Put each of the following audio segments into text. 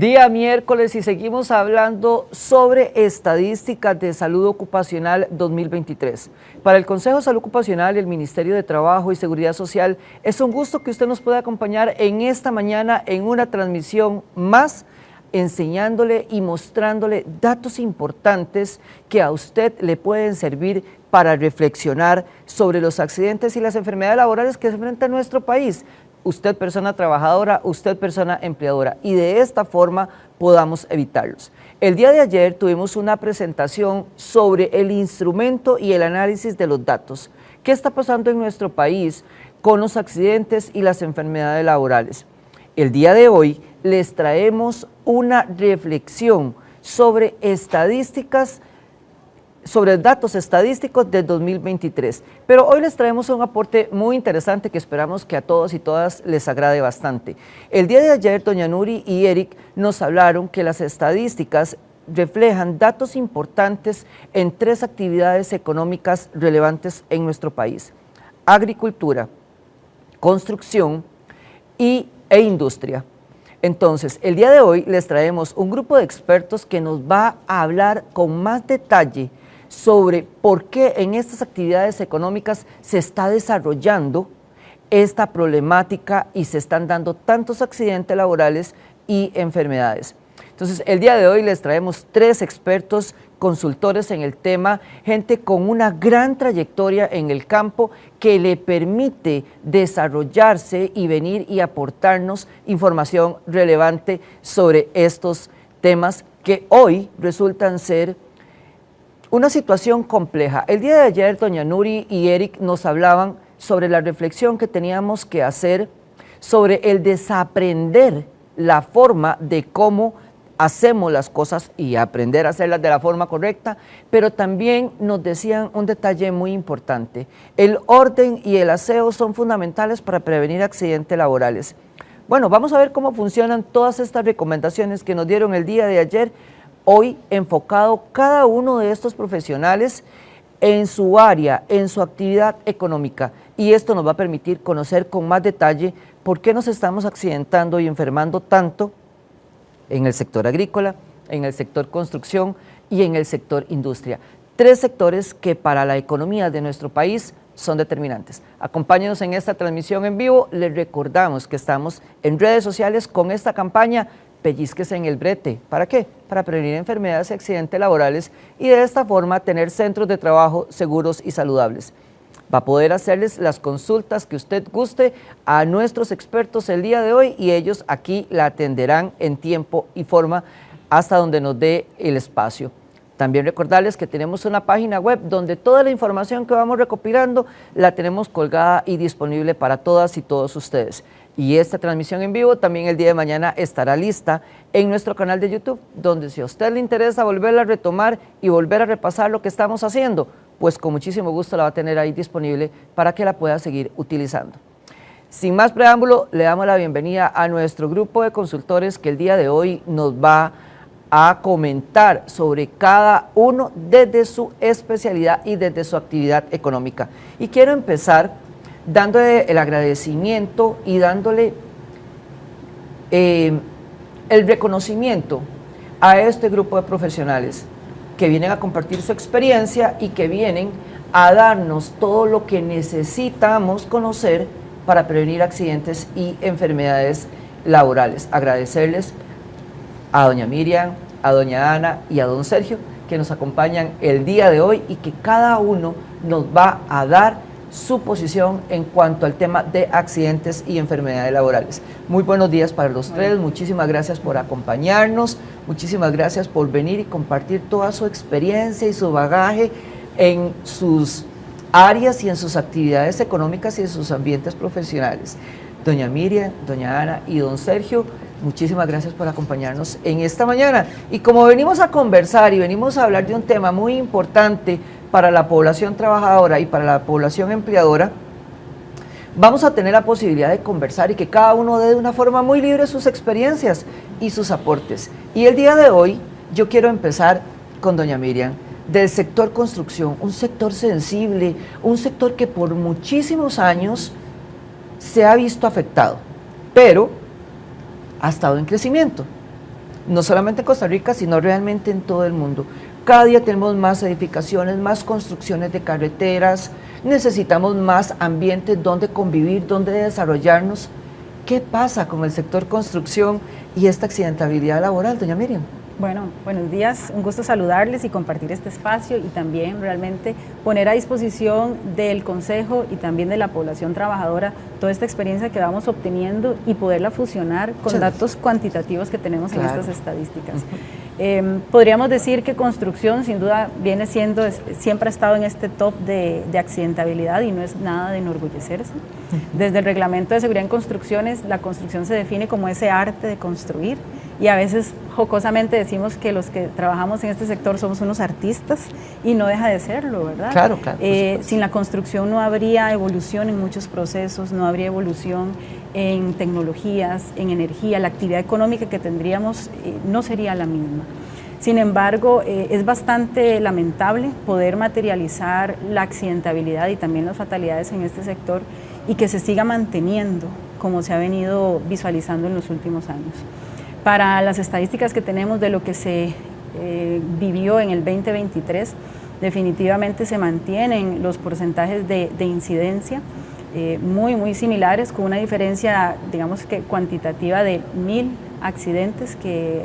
Día miércoles y seguimos hablando sobre estadísticas de salud ocupacional 2023. Para el Consejo de Salud Ocupacional y el Ministerio de Trabajo y Seguridad Social, es un gusto que usted nos pueda acompañar en esta mañana en una transmisión más, enseñándole y mostrándole datos importantes que a usted le pueden servir para reflexionar sobre los accidentes y las enfermedades laborales que se enfrenta nuestro país. Usted persona trabajadora, usted persona empleadora, y de esta forma podamos evitarlos. El día de ayer tuvimos una presentación sobre el instrumento y el análisis de los datos. ¿Qué está pasando en nuestro país con los accidentes y las enfermedades laborales? El día de hoy les traemos una reflexión sobre estadísticas, sobre datos estadísticos de 2023, pero hoy les traemos un aporte muy interesante que esperamos que a todos y todas les agrade bastante. El día de ayer, doña Nuri y Eric nos hablaron que las estadísticas reflejan datos importantes en tres actividades económicas relevantes en nuestro país: agricultura, construcción e industria. Entonces, el día de hoy les traemos un grupo de expertos que nos va a hablar con más detalle sobre por qué en estas actividades económicas se está desarrollando esta problemática y se están dando tantos accidentes laborales y enfermedades. Entonces, el día de hoy les traemos tres expertos, consultores en el tema, gente con una gran trayectoria en el campo que le permite desarrollarse y venir y aportarnos información relevante sobre estos temas que hoy resultan ser una situación compleja. El día de ayer, doña Nuri y Eric nos hablaban sobre la reflexión que teníamos que hacer sobre el desaprender la forma de cómo hacemos las cosas y aprender a hacerlas de la forma correcta, pero también nos decían un detalle muy importante: el orden y el aseo son fundamentales para prevenir accidentes laborales. Bueno, vamos a ver cómo funcionan todas estas recomendaciones que nos dieron el día de ayer, hoy enfocado cada uno de estos profesionales en su área, en su actividad económica, y esto nos va a permitir conocer con más detalle por qué nos estamos accidentando y enfermando tanto en el sector agrícola, en el sector construcción y en el sector industria. Tres sectores que para la economía de nuestro país son determinantes. Acompáñenos en esta transmisión en vivo. Les recordamos que estamos en redes sociales con esta campaña Pellizquese en el brete. ¿Para qué? Para prevenir enfermedades y accidentes laborales y de esta forma tener centros de trabajo seguros y saludables. Va a poder hacerles las consultas que usted guste a nuestros expertos el día de hoy y ellos aquí la atenderán en tiempo y forma hasta donde nos dé el espacio. También recordarles que tenemos una página web donde toda la información que vamos recopilando la tenemos colgada y disponible para todas y todos ustedes. Y esta transmisión en vivo también el día de mañana estará lista en nuestro canal de YouTube, donde si a usted le interesa volverla a retomar y volver a repasar lo que estamos haciendo, pues con muchísimo gusto la va a tener ahí disponible para que la pueda seguir utilizando. Sin más preámbulo, le damos la bienvenida a nuestro grupo de consultores que el día de hoy nos va a comentar sobre cada uno desde su especialidad y desde su actividad económica. Y quiero empezar dándole el agradecimiento y dándole el reconocimiento a este grupo de profesionales que vienen a compartir su experiencia y que vienen a darnos todo lo que necesitamos conocer para prevenir accidentes y enfermedades laborales. Agradecerles a doña Miriam, a doña Ana y a don Sergio que nos acompañan el día de hoy y que cada uno nos va a dar su posición en cuanto al tema de accidentes y enfermedades laborales. Muy buenos días para los tres, muchísimas gracias por acompañarnos, muchísimas gracias por venir y compartir toda su experiencia y su bagaje en sus áreas y en sus actividades económicas y en sus ambientes profesionales. Doña Miriam, doña Ana y don Sergio, muchísimas gracias por acompañarnos en esta mañana. Y como venimos a conversar y venimos a hablar de un tema muy importante para la población trabajadora y para la población empleadora, vamos a tener la posibilidad de conversar y que cada uno dé de una forma muy libre sus experiencias y sus aportes. Y el día de hoy yo quiero empezar con doña Miriam, del sector construcción, un sector sensible, un sector que por muchísimos años se ha visto afectado, pero ha estado en crecimiento. no solamente en Costa Rica, sino realmente en todo el mundo. Cada día tenemos más edificaciones, más construcciones de carreteras, necesitamos más ambientes donde convivir, donde desarrollarnos. ¿Qué pasa con el sector construcción y esta accidentabilidad laboral, doña Miriam? Bueno, buenos días, un gusto saludarles y compartir este espacio y también realmente poner a disposición del Consejo y también de la población trabajadora toda esta experiencia que vamos obteniendo y poderla fusionar con datos cuantitativos que tenemos en estas estadísticas. Podríamos decir que construcción sin duda viene siendo, siempre ha estado en este top de accidentabilidad y no es nada de enorgullecerse. Desde el Reglamento de Seguridad en Construcciones, la construcción se define como ese arte de construir y a veces jocosamente decimos que los que trabajamos en este sector somos unos artistas y no deja de serlo, ¿verdad? Claro, claro. Sin la construcción no habría evolución en muchos procesos, no habría evolución en tecnologías, en energía, la actividad económica que tendríamos no sería la misma. Sin embargo, es bastante lamentable poder materializar la accidentabilidad y también las fatalidades en este sector y que se siga manteniendo como se ha venido visualizando en los últimos años. Para las estadísticas que tenemos de lo que se vivió en el 2023, definitivamente se mantienen los porcentajes de incidencia muy similares, con una diferencia, digamos que cuantitativa de 1000 accidentes, que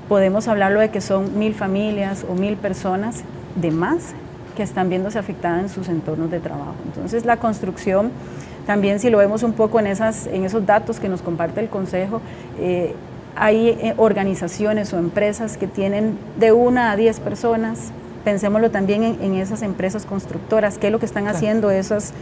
podemos hablarlo de que son 1000 familias o 1000 personas de más que están viéndose afectadas en sus entornos de trabajo. Entonces la construcción, también si lo vemos un poco en esos datos que nos comparte el Consejo, hay organizaciones o empresas que tienen de 1 a 10 personas. Pensémoslo también en esas empresas constructoras, qué es lo que están haciendo esas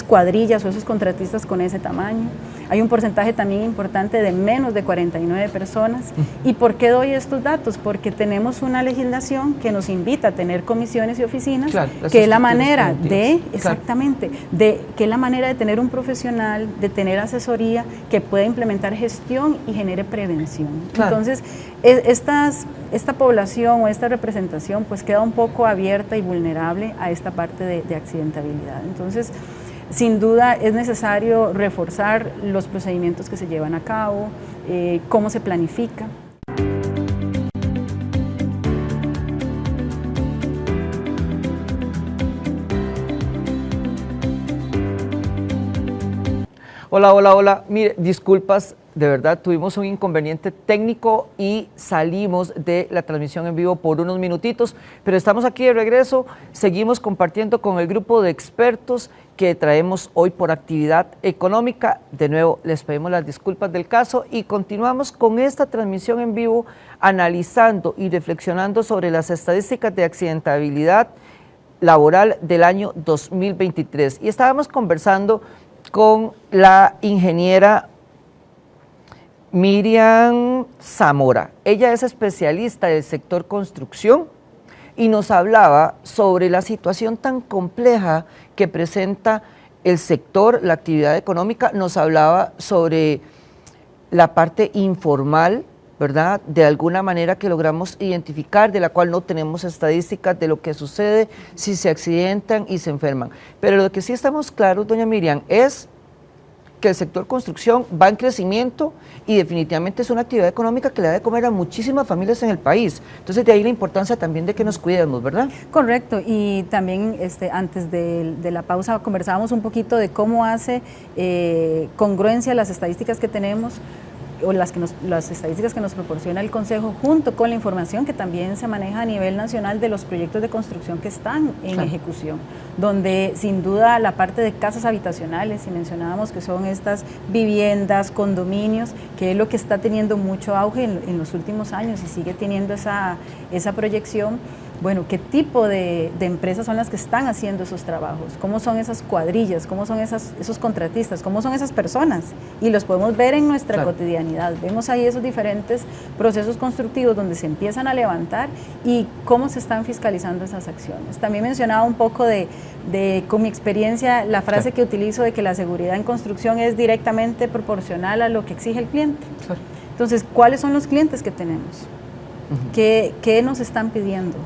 cuadrillas o esos contratistas con ese tamaño. Hay un porcentaje también importante de menos de 49 personas. ¿Y por qué doy estos datos? Porque tenemos una legislación que nos invita a tener comisiones y oficinas, que es la manera de, exactamente, que es la manera de tener un profesional, de tener asesoría que pueda implementar gestión y genere prevención. Entonces, esta población o esta representación pues queda un poco abierta y vulnerable a esta parte de accidentabilidad. Entonces, sin duda es necesario reforzar los procedimientos que se llevan a cabo, cómo se planifica. Hola. Mire, disculpas, de verdad tuvimos un inconveniente técnico y salimos de la transmisión en vivo por unos minutitos, pero estamos aquí de regreso, seguimos compartiendo con el grupo de expertos que traemos hoy por actividad económica. De nuevo, les pedimos las disculpas del caso y continuamos con esta transmisión en vivo analizando y reflexionando sobre las estadísticas de accidentabilidad laboral del año 2023. Y estábamos conversando con la ingeniera Miriam Zamora. Ella es especialista del sector construcción y nos hablaba sobre la situación tan compleja que presenta el sector, la actividad económica. Nos hablaba sobre la parte informal, ¿verdad? De alguna manera que logramos identificar, de la cual no tenemos estadísticas de lo que sucede si se accidentan y se enferman. Pero lo que sí estamos claros, doña Miriam, es que el sector construcción va en crecimiento y definitivamente es una actividad económica que le da de comer a muchísimas familias en el país. Entonces, de ahí la importancia también de que nos cuidemos, ¿verdad? Correcto, y también antes de la pausa conversábamos un poquito de cómo hace congruencia las estadísticas que tenemos o las estadísticas que nos proporciona el Consejo junto con la información que también se maneja a nivel nacional de los proyectos de construcción que están en ejecución, donde sin duda la parte de casas habitacionales, si mencionábamos que son estas viviendas, condominios, que es lo que está teniendo mucho auge en los últimos años y sigue teniendo esa proyección. Bueno, ¿qué tipo de empresas son las que están haciendo esos trabajos? ¿Cómo son esas cuadrillas? ¿Cómo son esos contratistas? ¿Cómo son esas personas? Y los podemos ver en nuestra cotidianidad. Vemos ahí esos diferentes procesos constructivos donde se empiezan a levantar y cómo se están fiscalizando esas acciones. También mencionaba un poco con mi experiencia, la frase que utilizo de que la seguridad en construcción es directamente proporcional a lo que exige el cliente. Entonces, ¿cuáles son los clientes que tenemos? ¿Qué nos están pidiendo?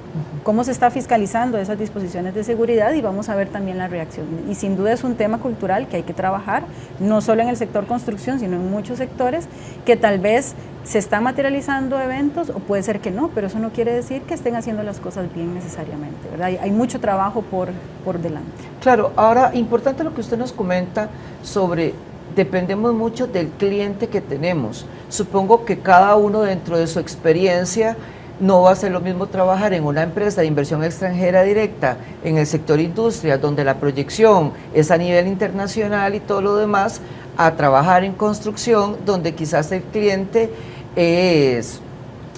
¿Cómo se está fiscalizando esas disposiciones de seguridad? Y vamos a ver también la reacción. Y sin duda es un tema cultural que hay que trabajar, no solo en el sector construcción, sino en muchos sectores, que tal vez se están materializando eventos, o puede ser que no, pero eso no quiere decir que estén haciendo las cosas bien necesariamente, ¿verdad? Hay mucho trabajo por delante. Claro, ahora, importante lo que usted nos comenta sobre, dependemos mucho del cliente que tenemos. Supongo que cada uno dentro de su experiencia no va a ser lo mismo trabajar en una empresa de inversión extranjera directa en el sector industria, donde la proyección es a nivel internacional y todo lo demás, a trabajar en construcción, donde quizás el cliente es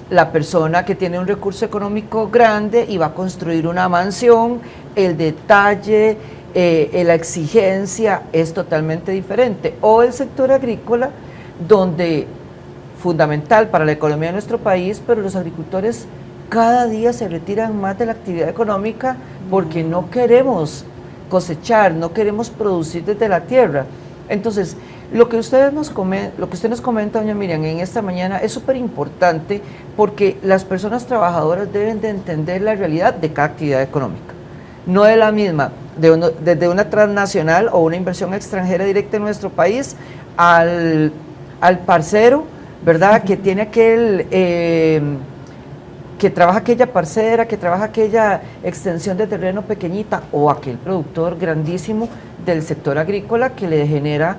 la persona que tiene un recurso económico grande y va a construir una mansión, el detalle, la exigencia es totalmente diferente. O el sector agrícola, donde fundamental para la economía de nuestro país, pero los agricultores cada día se retiran más de la actividad económica porque no queremos cosechar, no queremos producir desde la tierra. Entonces, lo que usted nos comenta, doña Miriam, en esta mañana es súper importante, porque las personas trabajadoras deben de entender la realidad de cada actividad económica. No es la misma desde una transnacional o una inversión extranjera directa en nuestro país al parcero, ¿verdad? Que tiene que trabaja aquella parcera, que trabaja aquella extensión de terreno pequeñita, o aquel productor grandísimo del sector agrícola que le genera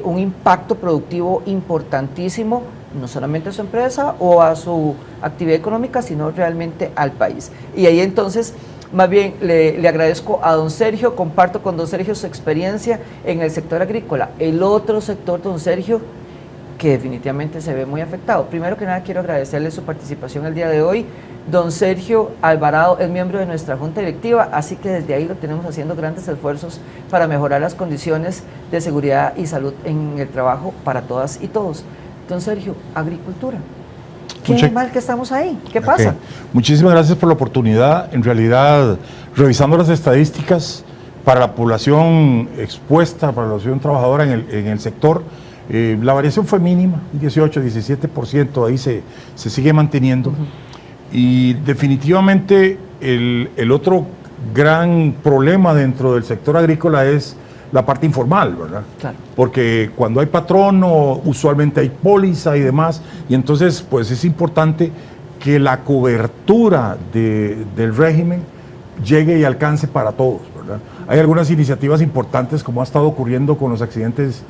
un impacto productivo importantísimo, no solamente a su empresa o a su actividad económica, sino realmente al país. Y ahí entonces, más bien, le agradezco a don Sergio, comparto con don Sergio su experiencia en el sector agrícola. El otro sector, don Sergio, que definitivamente se ve muy afectado. Primero que nada, quiero agradecerle su participación el día de hoy. Don Sergio Alvarado es miembro de nuestra junta directiva, así que desde ahí lo tenemos haciendo grandes esfuerzos para mejorar las condiciones de seguridad y salud en el trabajo para todas y todos. Don Sergio, agricultura. ¿Qué mal que estamos ahí? ¿Qué pasa? Muchísimas gracias por la oportunidad. En realidad, revisando las estadísticas para la población expuesta, para la población trabajadora en el sector, la variación fue mínima, 18, 17%, ahí se sigue manteniendo. Y definitivamente el otro gran problema dentro del sector agrícola es la parte informal, ¿verdad? Claro. Porque cuando hay patrono, usualmente hay póliza y demás, y entonces pues es importante que la cobertura del régimen llegue y alcance para todos, ¿verdad? Hay algunas iniciativas importantes, como ha estado ocurriendo con los accidentes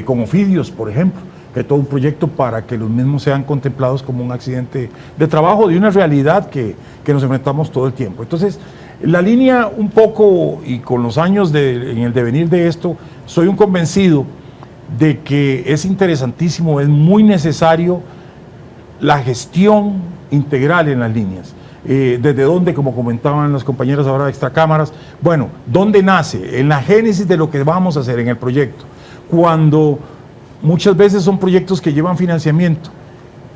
con ofidios, por ejemplo, que hay todo un proyecto para que los mismos sean contemplados como un accidente de trabajo, de una realidad que nos enfrentamos todo el tiempo. Entonces, la línea un poco, y con los años en el devenir de esto, soy un convencido de que es interesantísimo, es muy necesario la gestión integral en las líneas. Desde dónde, como comentaban las compañeras ahora de extracámaras, bueno, ¿dónde nace? En la génesis de lo que vamos a hacer en el proyecto. Cuando muchas veces son proyectos que llevan financiamiento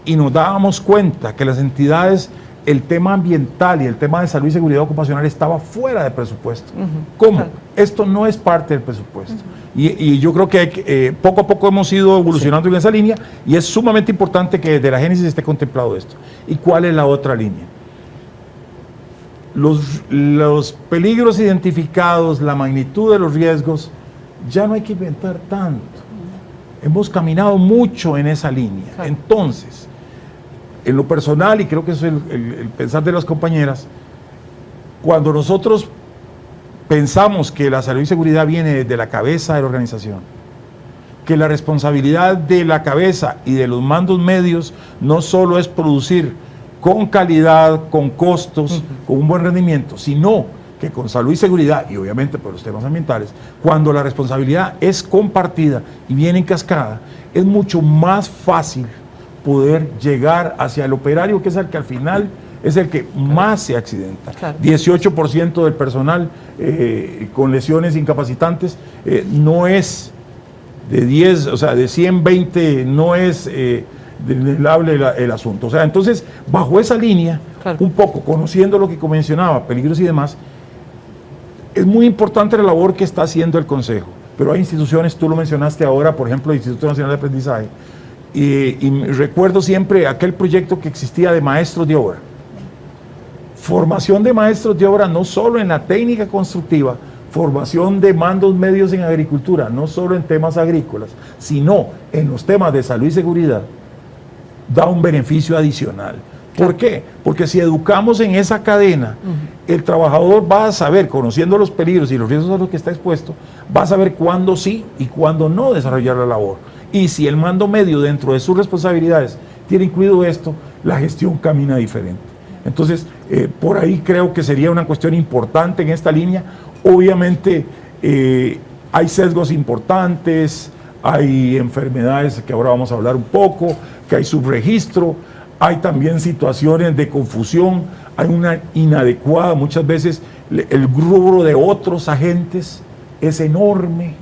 y nos dábamos cuenta que las entidades, el tema ambiental y el tema de salud y seguridad ocupacional estaba fuera de presupuesto. ¿Cómo? Claro. Esto no es parte del presupuesto. Y yo creo que poco a poco hemos ido evolucionando en esa línea, y es sumamente importante que desde la génesis esté contemplado esto. ¿Y cuál es la otra línea? Los peligros identificados, la magnitud de los riesgos, ya no hay que inventar tanto. Hemos caminado mucho en esa línea. Claro. Entonces, en lo personal, y creo que eso es el pensar de las compañeras, cuando nosotros pensamos que la salud y seguridad viene desde la cabeza de la organización, que la responsabilidad de la cabeza y de los mandos medios no solo es producir con calidad, con costos, con un buen rendimiento, sino que con salud y seguridad, y obviamente por los temas ambientales, cuando la responsabilidad es compartida y viene en cascada, es mucho más fácil poder llegar hacia el operario, que es el que al final es el que más se accidenta. Claro. 18% del personal con lesiones incapacitantes no es de 10, o sea, de 100, 20 no es el asunto. O sea, entonces, bajo esa línea, claro, un poco conociendo lo que mencionaba, peligros y demás, es muy importante la labor que está haciendo el Consejo, pero hay instituciones, tú lo mencionaste ahora, por ejemplo, el Instituto Nacional de Aprendizaje, y recuerdo siempre aquel proyecto que existía de maestros de obra. Formación de maestros de obra no solo en la técnica constructiva, formación de mandos medios en agricultura, no solo en temas agrícolas, sino en los temas de salud y seguridad, da un beneficio adicional. ¿Por qué? Porque si educamos en esa cadena, el trabajador va a saber, conociendo los peligros y los riesgos a los que está expuesto, va a saber cuándo sí y cuándo no desarrollar la labor. Y si el mando medio dentro de sus responsabilidades tiene incluido esto, la gestión camina diferente. Entonces, por ahí creo que sería una cuestión importante en esta línea. Obviamente hay sesgos importantes, hay enfermedades que ahora vamos a hablar un poco, que hay subregistro, hay también situaciones de confusión, hay una inadecuada, muchas veces el rubro de otros agentes es enorme.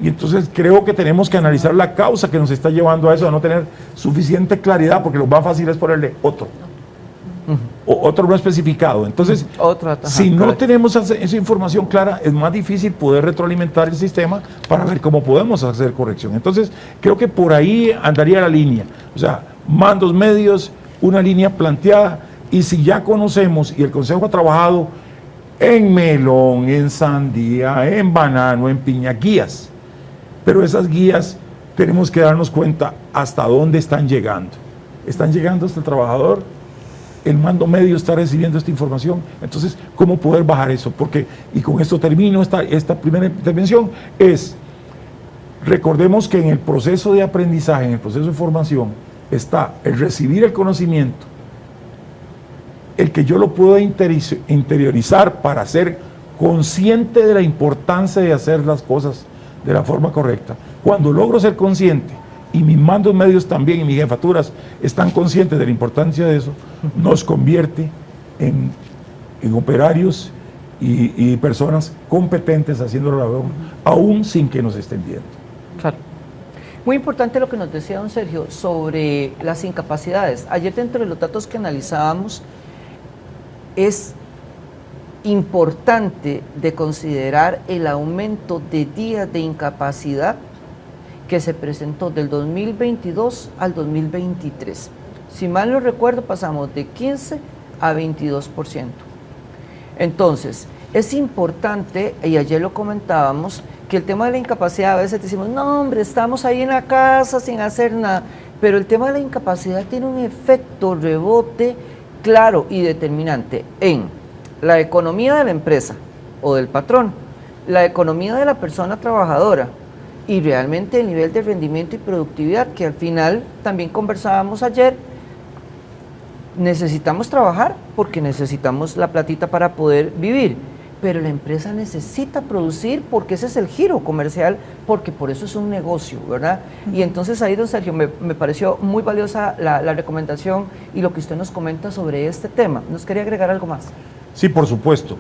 Y entonces creo que tenemos que analizar la causa que nos está llevando a eso, a no tener suficiente claridad, porque lo más fácil es ponerle otro. O otro no especificado. Entonces, si no tenemos esa información clara, es más difícil poder retroalimentar el sistema para ver cómo podemos hacer corrección. Entonces, creo que por ahí andaría la línea. O sea, mandos medios, una línea planteada, y si ya conocemos, y el Consejo ha trabajado en melón, en sandía, en banano, en piña, guías, pero esas guías tenemos que darnos cuenta hasta dónde están llegando. ¿Están llegando hasta el trabajador? El mando medio está recibiendo esta información. Entonces, ¿cómo poder bajar eso? Porque, y con esto termino esta primera intervención, recordemos que en el proceso de aprendizaje, en el proceso de formación, está el recibir el conocimiento, el que yo lo pueda interiorizar para ser consciente de la importancia de hacer las cosas de la forma correcta. Cuando logro ser consciente, y mis mandos medios también y mis jefaturas están conscientes de la importancia de eso, nos convierte en operarios y personas competentes haciendo la labor, aún sin que nos estén viendo. Claro. Muy importante lo que nos decía don Sergio sobre las incapacidades. Ayer, dentro de los datos que analizábamos, es importante de considerar el aumento de días de incapacidad que se presentó del 2022 al 2023. Si mal no recuerdo, pasamos de 15 a 22%. Entonces, es importante, y ayer lo comentábamos, que el tema de la incapacidad, a veces decimos, no hombre, estamos ahí en la casa sin hacer nada, pero el tema de la incapacidad tiene un efecto rebote claro y determinante en la economía de la empresa o del patrón, la economía de la persona trabajadora y realmente el nivel de rendimiento y productividad, que al final también conversábamos ayer. Necesitamos trabajar porque necesitamos la platita para poder vivir, pero la empresa necesita producir porque ese es el giro comercial, porque por eso es un negocio, ¿verdad? Y entonces ahí, don Sergio, me pareció muy valiosa la recomendación y lo que usted nos comenta sobre este tema. ¿Nos quería agregar algo más? Sí, por supuesto.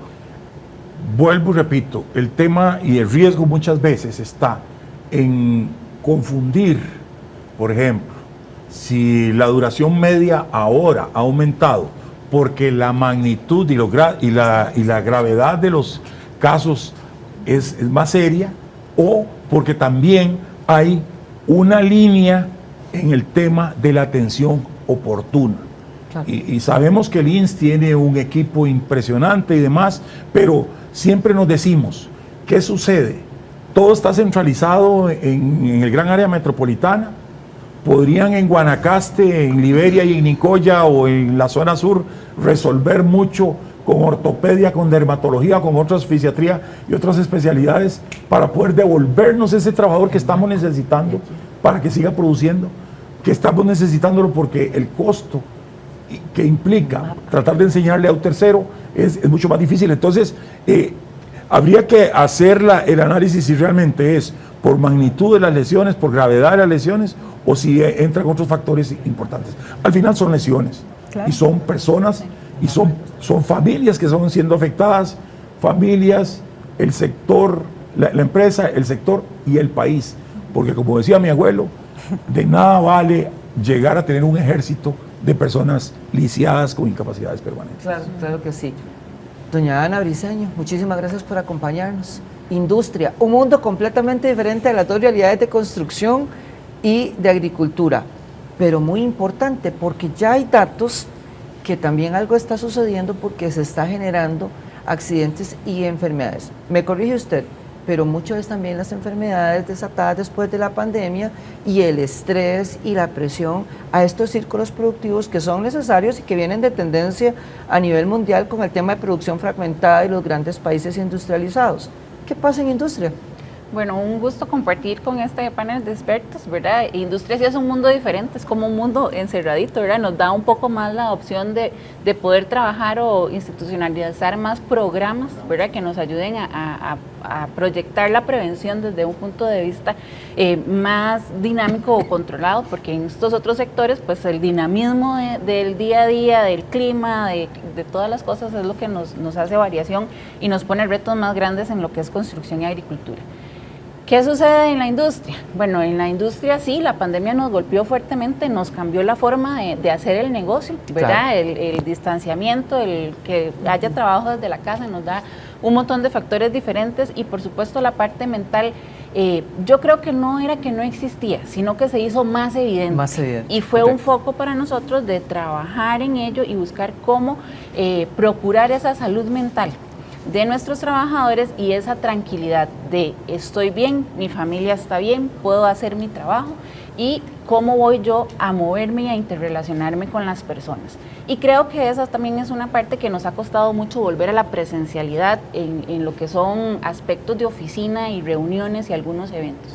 Vuelvo y repito, el tema y el riesgo muchas veces está en confundir, por ejemplo, si la duración media ahora ha aumentado porque la magnitud y la gravedad de los casos es más seria, o porque también hay una línea en el tema de la atención oportuna. Claro. Y sabemos que el INS tiene un equipo impresionante y demás, pero siempre nos decimos, ¿qué sucede? Todo está centralizado en el gran área metropolitana. Podrían en Guanacaste, en Liberia y en Nicoya o en la zona sur resolver mucho con ortopedia, con dermatología, con otras fisiatría y otras especialidades para poder devolvernos ese trabajador que estamos necesitando para que siga produciendo, que estamos necesitándolo porque el costo que implica tratar de enseñarle a un tercero es mucho más difícil. Entonces, habría que hacer el análisis si realmente es por magnitud de las lesiones, por gravedad de las lesiones, o si entran otros factores importantes. Al final son lesiones, claro, y son personas, y son familias que están siendo afectadas, familias, el sector, la empresa, el sector y el país. Porque como decía mi abuelo, de nada vale llegar a tener un ejército de personas lisiadas con incapacidades permanentes. Claro, claro que sí. Doña Ana Briceño, muchísimas gracias por acompañarnos. Industria, un mundo completamente diferente a las dos realidades de construcción y de agricultura. Pero muy importante, porque ya hay datos que también algo está sucediendo porque se está generando accidentes y enfermedades. Me corrige usted, pero mucho es también las enfermedades desatadas después de la pandemia y el estrés y la presión a estos círculos productivos que son necesarios y que vienen de tendencia a nivel mundial con el tema de producción fragmentada y los grandes países industrializados. ¿Qué pasa en industria? Bueno, un gusto compartir con este panel de expertos, ¿verdad? Industria sí es un mundo diferente, es como un mundo encerradito, ¿verdad? Nos da un poco más la opción de poder trabajar o institucionalizar más programas, ¿verdad? Que nos ayuden a proyectar la prevención desde un punto de vista más dinámico o controlado, porque en estos otros sectores, pues el dinamismo del día a día, del clima, de todas las cosas es lo que nos hace variación y nos pone retos más grandes en lo que es construcción y agricultura. ¿Qué sucede en la industria? Bueno, en la industria sí, la pandemia nos golpeó fuertemente, nos cambió la forma de hacer el negocio, ¿verdad? Claro. El distanciamiento, el que haya trabajo desde la casa nos da un montón de factores diferentes y por supuesto la parte mental, yo creo que no era que no existía, sino que se hizo más evidente. Más evidente. Y fue un foco para nosotros de trabajar en ello y buscar cómo procurar esa salud mental de nuestros trabajadores y esa tranquilidad de estoy bien, mi familia está bien, puedo hacer mi trabajo y cómo voy yo a moverme y a interrelacionarme con las personas. Y creo que esa también es una parte que nos ha costado mucho volver a la presencialidad en lo que son aspectos de oficina y reuniones y algunos eventos.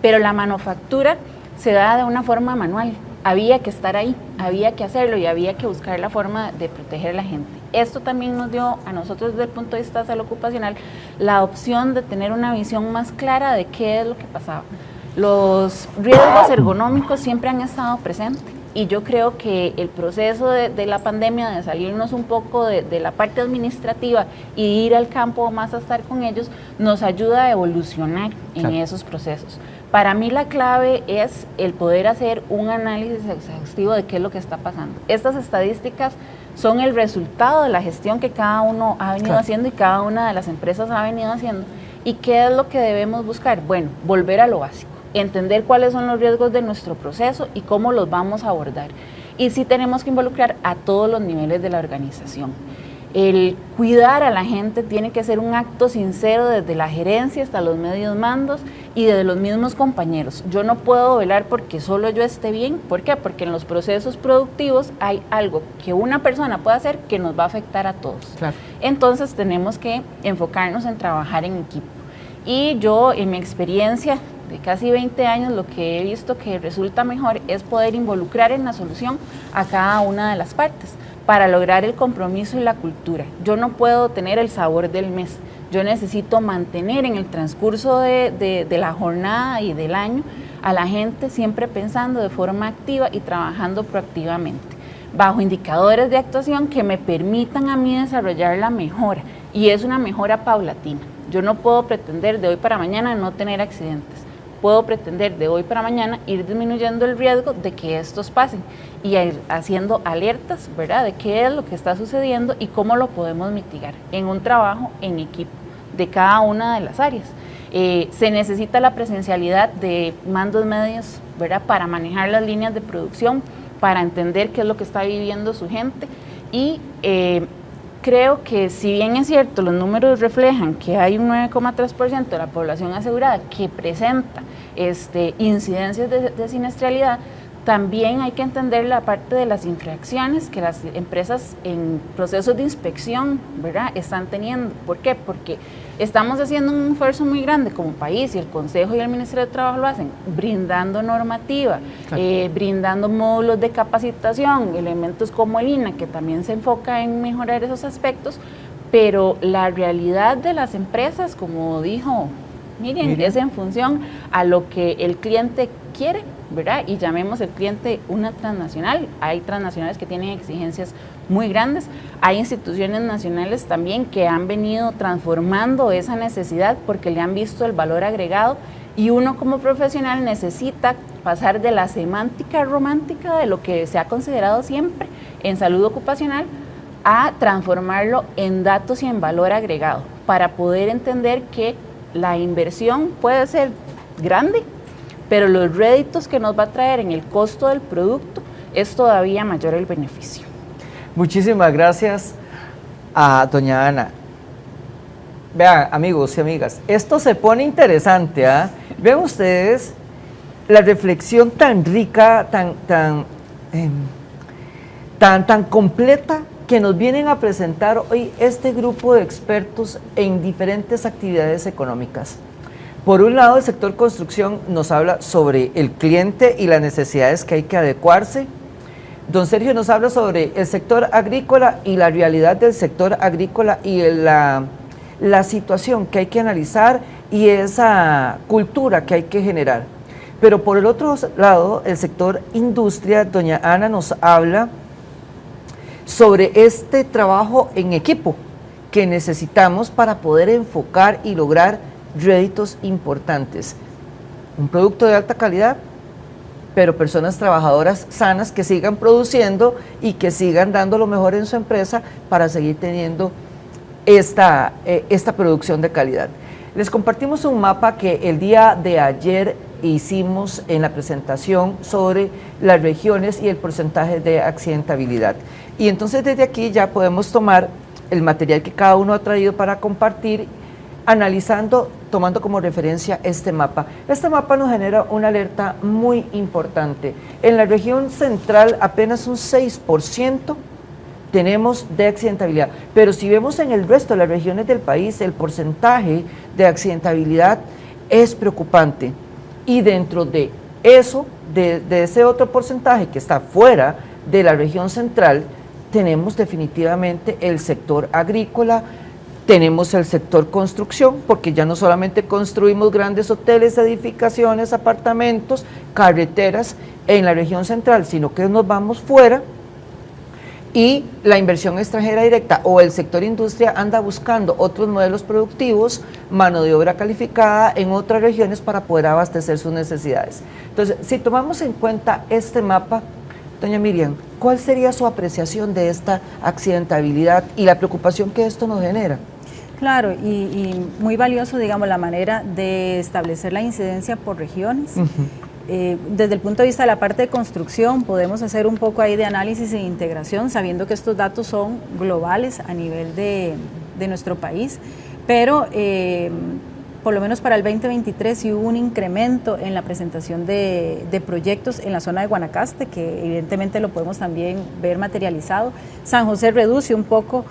Pero la manufactura se da de una forma manual. Había que estar ahí, había que hacerlo y había que buscar la forma de proteger a la gente. Esto también nos dio a nosotros desde el punto de vista de salud ocupacional la opción de tener una visión más clara de qué es lo que pasaba. Los riesgos ergonómicos siempre han estado presentes y yo creo que el proceso de la pandemia, de salirnos un poco de la parte administrativa y ir al campo más a estar con ellos, nos ayuda a evolucionar en esos procesos. Para mí la clave es el poder hacer un análisis exhaustivo de qué es lo que está pasando. Estas estadísticas son el resultado de la gestión que cada uno ha venido haciendo y cada una de las empresas ha venido haciendo. ¿Y qué es lo que debemos buscar? Bueno, volver a lo básico, entender cuáles son los riesgos de nuestro proceso y cómo los vamos a abordar. Y sí tenemos que involucrar a todos los niveles de la organización. El cuidar a la gente tiene que ser un acto sincero desde la gerencia hasta los medios mandos y desde los mismos compañeros. Yo no puedo velar porque solo yo esté bien. ¿Por qué? Porque en los procesos productivos hay algo que una persona puede hacer que nos va a afectar a todos. Claro. Entonces tenemos que enfocarnos en trabajar en equipo. Y yo, en mi experiencia de casi 20 años, lo que he visto que resulta mejor es poder involucrar en la solución a cada una de las partes para lograr el compromiso y la cultura. Yo no puedo tener el sabor del mes, yo necesito mantener en el transcurso de la jornada y del año a la gente siempre pensando de forma activa y trabajando proactivamente, bajo indicadores de actuación que me permitan a mí desarrollar la mejora, y es una mejora paulatina. Yo no puedo pretender de hoy para mañana no tener accidentes. Puedo pretender de hoy para mañana ir disminuyendo el riesgo de que estos pasen y ir haciendo alertas, ¿verdad?, de qué es lo que está sucediendo y cómo lo podemos mitigar en un trabajo en equipo de cada una de las áreas. Se necesita la presencialidad de mandos medios, ¿verdad?, para manejar las líneas de producción, para entender qué es lo que está viviendo su gente y creo que si bien es cierto, los números reflejan que hay un 9,3% de la población asegurada que presenta incidencias de siniestralidad, también hay que entender la parte de las infracciones que las empresas en procesos de inspección, ¿verdad?, están teniendo. ¿Por qué? Porque estamos haciendo un esfuerzo muy grande como país y el Consejo y el Ministerio de Trabajo lo hacen, brindando normativa, brindando módulos de capacitación, elementos como el INA, que también se enfoca en mejorar esos aspectos, pero la realidad de las empresas, como dijo Miriam, es en función a lo que el cliente quiere, ¿verdad? Y llamemos el cliente una transnacional. Hay transnacionales que tienen exigencias muy grandes, hay instituciones nacionales también que han venido transformando esa necesidad porque le han visto el valor agregado y uno como profesional necesita pasar de la semántica romántica de lo que se ha considerado siempre en salud ocupacional a transformarlo en datos y en valor agregado para poder entender que la inversión puede ser grande, pero los réditos que nos va a traer en el costo del producto es todavía mayor el beneficio. Muchísimas gracias a doña Ana. Vean, amigos y amigas, esto se pone interesante, ¿ah? Vean ustedes la reflexión tan rica, tan completa que nos vienen a presentar hoy este grupo de expertos en diferentes actividades económicas. Por un lado, el sector construcción nos habla sobre el cliente y las necesidades que hay que adecuarse. Don Sergio nos habla sobre el sector agrícola y la realidad del sector agrícola y la situación que hay que analizar y esa cultura que hay que generar. Pero por el otro lado, el sector industria, doña Ana nos habla sobre este trabajo en equipo que necesitamos para poder enfocar y lograr réditos importantes. Un producto de alta calidad, pero personas trabajadoras sanas que sigan produciendo y que sigan dando lo mejor en su empresa para seguir teniendo esta producción de calidad. Les compartimos un mapa que el día de ayer hicimos en la presentación sobre las regiones y el porcentaje de accidentabilidad. Y entonces desde aquí ya podemos tomar el material que cada uno ha traído para compartir, analizando, tomando como referencia este mapa. Este mapa nos genera una alerta muy importante. En la región central apenas un 6% tenemos de accidentabilidad, pero si vemos en el resto de las regiones del país, el porcentaje de accidentabilidad es preocupante. Y dentro de eso, de ese otro porcentaje que está fuera de la región central, tenemos definitivamente el sector agrícola, tenemos el sector construcción, porque ya no solamente construimos grandes hoteles, edificaciones, apartamentos, carreteras en la región central, sino que nos vamos fuera y la inversión extranjera directa o el sector industria anda buscando otros modelos productivos, mano de obra calificada en otras regiones para poder abastecer sus necesidades. Entonces, si tomamos en cuenta este mapa, doña Miriam, ¿cuál sería su apreciación de esta accidentabilidad y la preocupación que esto nos genera? Claro, y muy valioso, digamos, la manera de establecer la incidencia por regiones. Desde el punto de vista de la parte de construcción, podemos hacer un poco ahí de análisis e integración, sabiendo que estos datos son globales a nivel de nuestro país, pero por lo menos para el 2023 sí hubo un incremento en la presentación de proyectos en la zona de Guanacaste, que evidentemente lo podemos también ver materializado. San José reduce un poco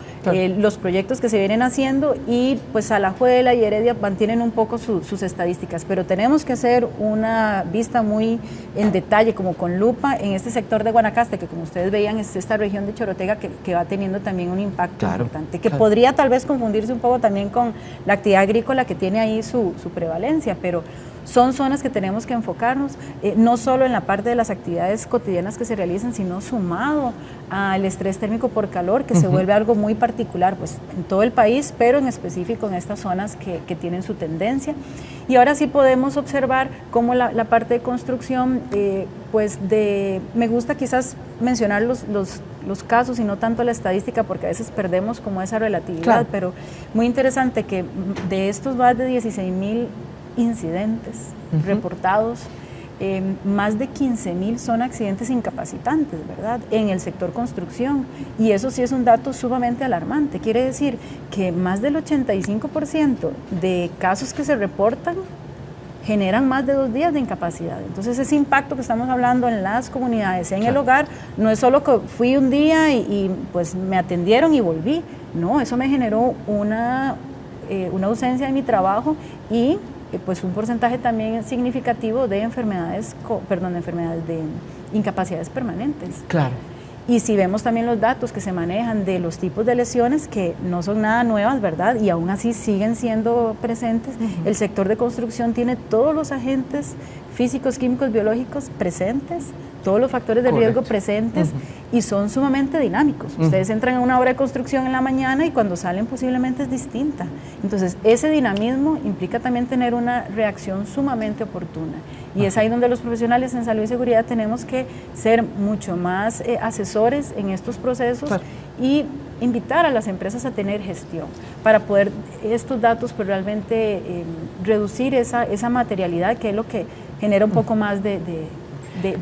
los proyectos que se vienen haciendo y pues Alajuela y Heredia mantienen un poco sus estadísticas, pero tenemos que hacer una vista muy en detalle, como con lupa, en este sector de Guanacaste, que como ustedes veían es esta región de Chorotega que va teniendo también un impacto importante, que podría tal vez confundirse un poco también con la actividad agrícola que tiene ahí su prevalencia, pero son zonas que tenemos que enfocarnos, no solo en la parte de las actividades cotidianas que se realizan, sino sumado al estrés térmico por calor, que se vuelve algo muy particular pues, en todo el país, pero en específico en estas zonas que tienen su tendencia. Y ahora sí podemos observar cómo la parte de construcción, me gusta quizás mencionar los casos y no tanto la estadística, porque a veces perdemos como esa relatividad, pero muy interesante que de estos más de 16,000 incidentes reportados, más de 15,000 son accidentes incapacitantes, ¿verdad?, en el sector construcción, y eso sí es un dato sumamente alarmante. Quiere decir que más del 85% de casos que se reportan generan más de 2 días de incapacidad. Entonces ese impacto que estamos hablando en las comunidades, en el hogar, no es solo que fui un día y pues me atendieron y volví, no, eso me generó una ausencia de mi trabajo y pues un porcentaje también significativo de enfermedades de incapacidades permanentes. Claro. Y si vemos también los datos que se manejan de los tipos de lesiones, que no son nada nuevas, ¿verdad?, y aún así siguen siendo presentes, el sector de construcción tiene todos los agentes físicos, químicos, biológicos presentes, todos los factores de riesgo presentes y son sumamente dinámicos. Ustedes entran a una obra de construcción en la mañana y cuando salen posiblemente es distinta. Entonces, ese dinamismo implica también tener una reacción sumamente oportuna. Y es ahí donde los profesionales en salud y seguridad tenemos que ser mucho más asesores en estos procesos y invitar a las empresas a tener gestión para poder estos datos pues realmente reducir esa materialidad, que es lo que genera un poco más de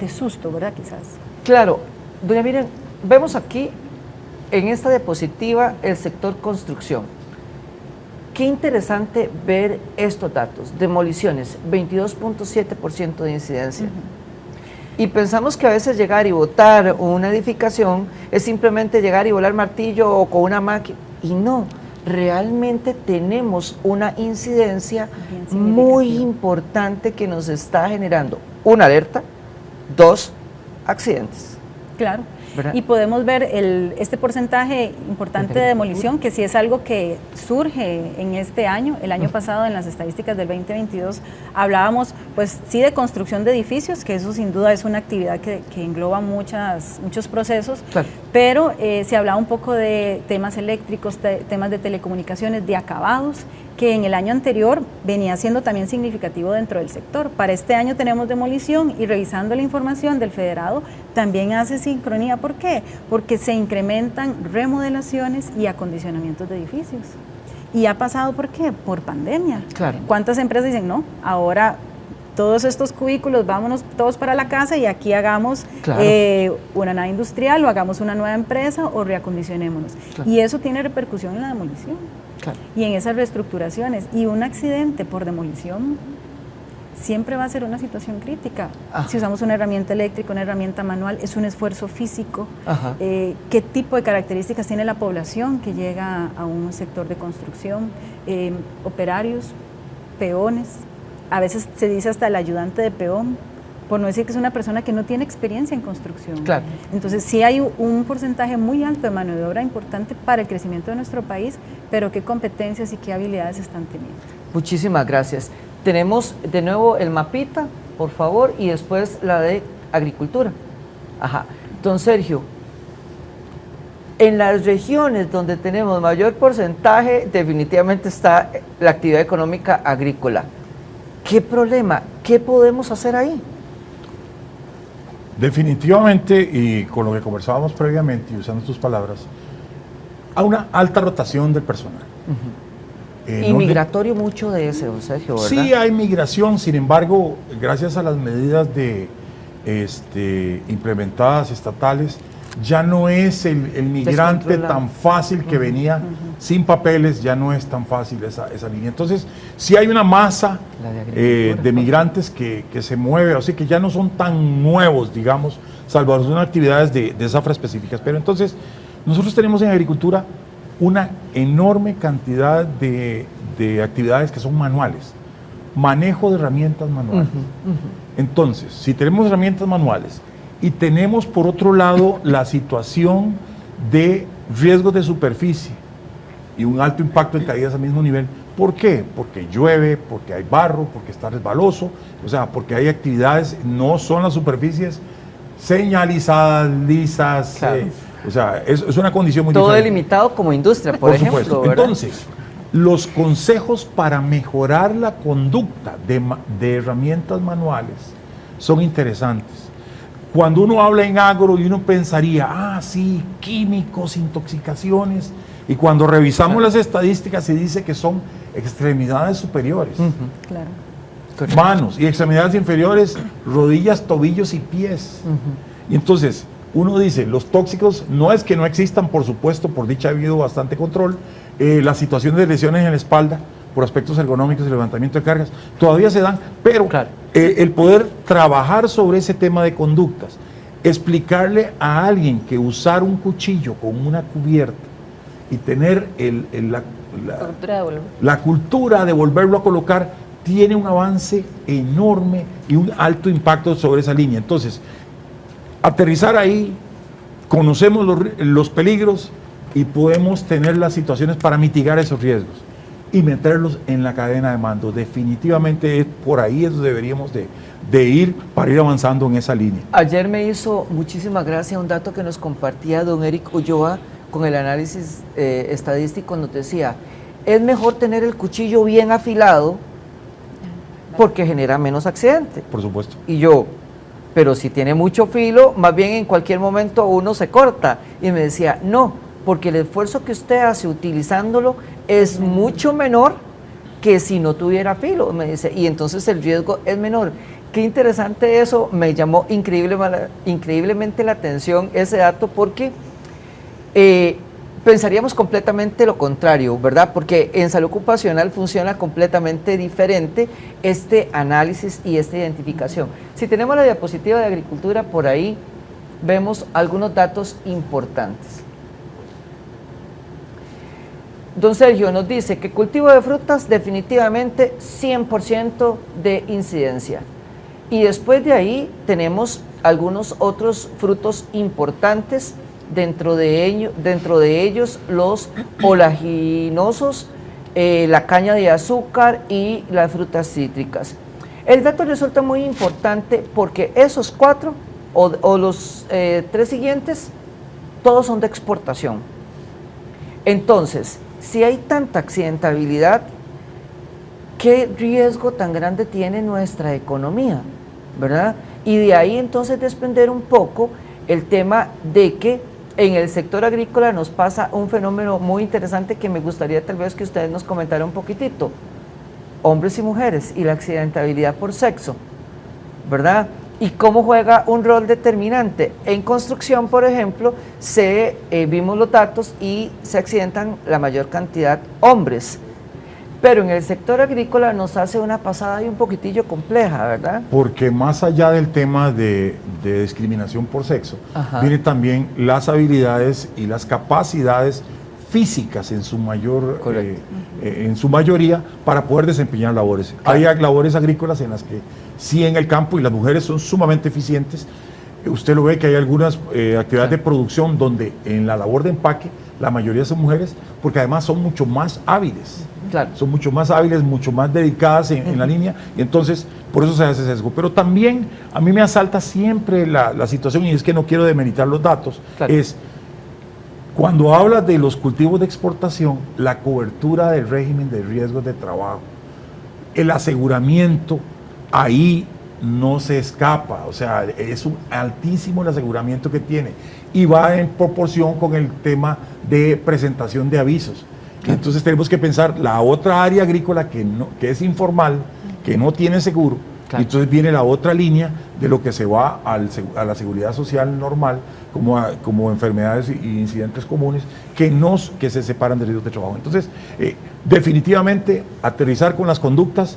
susto, ¿verdad? Quizás. Claro, doña Miriam, vemos aquí en esta diapositiva el sector construcción. Qué interesante ver estos datos. Demoliciones, 22.7% de incidencia. Y pensamos que a veces llegar y botar una edificación es simplemente llegar y volar martillo o con una máquina. Y no, realmente tenemos una incidencia muy importante que nos está generando una alerta, 2 accidentes. Claro. ¿Verdad? Y podemos ver este porcentaje importante de demolición, que sí es algo que surge en este año. El año pasado, en las estadísticas del 2022, hablábamos, pues sí, de construcción de edificios, que eso sin duda es una actividad que engloba muchos procesos, claro. Pero se hablaba un poco de temas eléctricos, temas de telecomunicaciones, de acabados, que en el año anterior venía siendo también significativo dentro del sector. Para este año tenemos demolición y revisando la información del federado también hace sincronía. ¿Por qué? Porque se incrementan remodelaciones y acondicionamientos de edificios. ¿Y ha pasado por qué? Por pandemia. Claro. ¿Cuántas empresas dicen, no, ahora todos estos cubículos, vámonos todos para la casa y aquí hagamos claro. Una nave industrial o hagamos una nueva empresa o reacondicionémonos? Claro. Y eso tiene repercusión en la demolición. Claro. Y en esas reestructuraciones. Y un accidente por demolición siempre va a ser una situación crítica. Ajá. Si usamos una herramienta eléctrica, una herramienta manual, es un esfuerzo físico. ¿Qué tipo de características tiene la población que llega a un sector de construcción? Operarios, peones, a veces se dice hasta el ayudante de peón, por no decir que es una persona que no tiene experiencia en construcción. Claro. Entonces sí hay un porcentaje muy alto de mano de obra importante para el crecimiento de nuestro país, pero qué competencias y qué habilidades están teniendo. Muchísimas gracias. Tenemos de nuevo el mapita, por favor, y después la de agricultura. Ajá. Don Sergio, en las regiones donde tenemos mayor porcentaje, definitivamente está la actividad económica agrícola. ¿Qué problema? ¿Qué podemos hacer ahí? Definitivamente, y con lo que conversábamos previamente y usando tus palabras, a una alta rotación del personal. Y migratorio mucho de ese, don Sergio, ¿verdad? Sí hay migración, sin embargo, gracias a las medidas implementadas estatales, ya no es el migrante tan fácil que venía sin papeles, ya no es tan fácil esa línea. Entonces, sí hay una masa de migrantes que se mueve, así que ya no son tan nuevos, digamos, salvo algunas actividades de zafra específicas. Pero entonces, nosotros tenemos en agricultura una enorme cantidad de actividades que son manuales, manejo de herramientas manuales. Entonces, si tenemos herramientas manuales y tenemos por otro lado la situación de riesgos de superficie y un alto impacto en caídas al mismo nivel, ¿por qué? Porque llueve, porque hay barro, porque está resbaloso, o sea, porque hay actividades, no son las superficies señalizadas, lisas, claro. O sea, es una condición muy todo diferente. delimitado como industria, por ejemplo. Supuesto. Entonces, los consejos para mejorar la conducta de herramientas manuales son interesantes. Cuando uno habla en agro y uno pensaría, sí, químicos, intoxicaciones, y cuando revisamos claro. las estadísticas se dice que son extremidades superiores. Claro. Manos y extremidades inferiores, rodillas, tobillos y pies. Y entonces, uno dice, los tóxicos no es que no existan, por supuesto, por dicha ha habido bastante control, las situaciones de lesiones en la espalda, por aspectos ergonómicos y levantamiento de cargas, todavía se dan, pero claro. El poder trabajar sobre ese tema de conductas, explicarle a alguien que usar un cuchillo con una cubierta y tener la cultura de volverlo a colocar, tiene un avance enorme y un alto impacto sobre esa línea. Entonces, aterrizar ahí, conocemos los peligros y podemos tener las situaciones para mitigar esos riesgos y meterlos en la cadena de mando. Definitivamente por ahí es donde deberíamos de ir para ir avanzando en esa línea. Ayer me hizo muchísima gracia un dato que nos compartía don Eric Ulloa con el análisis estadístico, nos decía, es mejor tener el cuchillo bien afilado porque genera menos accidentes. Por supuesto. Y yo, pero si tiene mucho filo, más bien en cualquier momento uno se corta. Y me decía, no, porque el esfuerzo que usted hace utilizándolo es mucho menor que si no tuviera filo, me dice, y entonces el riesgo es menor. Qué interesante eso, me llamó increíblemente la atención ese dato porque pensaríamos completamente lo contrario, ¿verdad? Porque en salud ocupacional funciona completamente diferente este análisis y esta identificación. Si tenemos la diapositiva de agricultura por ahí, vemos algunos datos importantes. Don Sergio nos dice que cultivo de frutas definitivamente 100% de incidencia. Y después de ahí tenemos algunos otros frutos importantes, dentro de ellos los oleaginosos, la caña de azúcar y las frutas cítricas. El dato resulta muy importante porque esos 4 o los 3 siguientes, todos son de exportación. Entonces, si hay tanta accidentabilidad, ¿qué riesgo tan grande tiene nuestra economía? ¿Verdad? Y de ahí entonces desprender un poco el tema de que en el sector agrícola nos pasa un fenómeno muy interesante que me gustaría tal vez que ustedes nos comentaran un poquitito. Hombres y mujeres y la accidentabilidad por sexo, ¿verdad? Y cómo juega un rol determinante. En construcción, por ejemplo, vimos los datos y se accidentan la mayor cantidad hombres. Pero en el sector agrícola nos hace una pasada ahí un poquitillo compleja, ¿verdad? Porque más allá del tema de discriminación por sexo, viene también las habilidades y las capacidades físicas en su mayoría para poder desempeñar labores. Hay labores agrícolas en las que sí en el campo y las mujeres son sumamente eficientes. Usted lo ve que hay algunas actividades de producción donde en la labor de empaque la mayoría son mujeres porque además son mucho más hábiles. Claro. Son mucho más hábiles, mucho más dedicadas en la línea, y entonces por eso se hace sesgo. Pero también a mí me asalta siempre la situación, y es que no quiero demeritar los datos, claro. Es cuando hablas de los cultivos de exportación, la cobertura del régimen de riesgos de trabajo, el aseguramiento, ahí no se escapa, o sea, es un altísimo el aseguramiento que tiene, y va en proporción con el tema de presentación de avisos. Entonces tenemos que pensar la otra área agrícola que es informal, que no tiene seguro, claro. Y entonces viene la otra línea de lo que se va a la seguridad social normal, como enfermedades e incidentes comunes que se separan de riesgos de trabajo. Entonces, definitivamente, aterrizar con las conductas,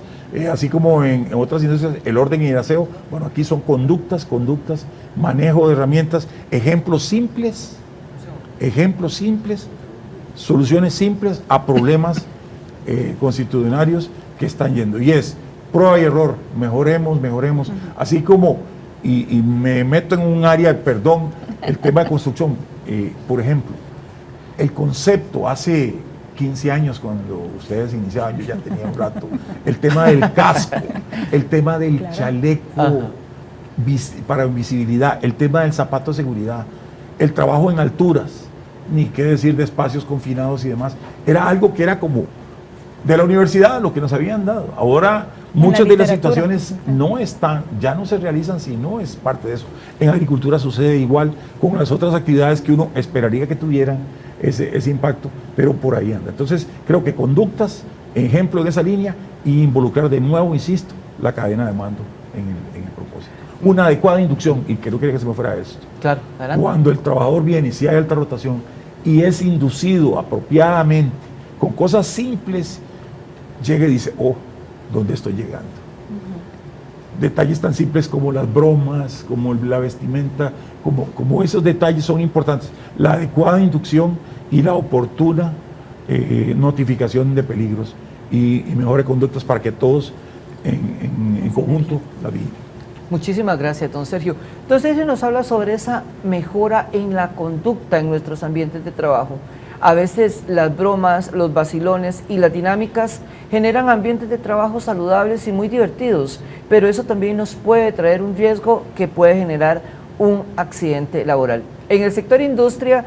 así como en otras industrias, el orden y el aseo, bueno, aquí son conductas, manejo de herramientas, ejemplos simples, soluciones simples a problemas constitucionarios que están yendo. Y es prueba y error, mejoremos. Así como, y me meto en un área, perdón, el tema de construcción. Por ejemplo, el concepto hace 15 años cuando ustedes iniciaban, yo ya tenía un rato, el tema del casco, el tema del claro. Chaleco para visibilidad, el tema del zapato de seguridad, el trabajo en alturas, ni qué decir de espacios confinados y demás, era algo que era como de la universidad, lo que nos habían dado. Ahora muchas de las situaciones ya no se realizan si no es parte de eso. En agricultura sucede igual con las otras actividades que uno esperaría que tuvieran ese impacto, pero por ahí anda. Entonces creo que conductas, ejemplo de esa línea, y involucrar de nuevo, insisto, la cadena de mando en el propósito. Una adecuada inducción, y que no quería que se me fuera esto. Claro, adelante. Cuando el trabajador viene, si hay alta rotación, y es inducido apropiadamente, con cosas simples, llega y dice, oh, ¿dónde estoy llegando? Detalles tan simples como las bromas, como la vestimenta, como esos detalles son importantes. La adecuada inducción y la oportuna notificación de peligros y mejores conductas para que todos en conjunto la vivan. Muchísimas gracias, don Sergio. Entonces, se nos habla sobre esa mejora en la conducta en nuestros ambientes de trabajo. A veces las bromas, los vacilones y las dinámicas generan ambientes de trabajo saludables y muy divertidos, pero eso también nos puede traer un riesgo que puede generar un accidente laboral. En el sector industria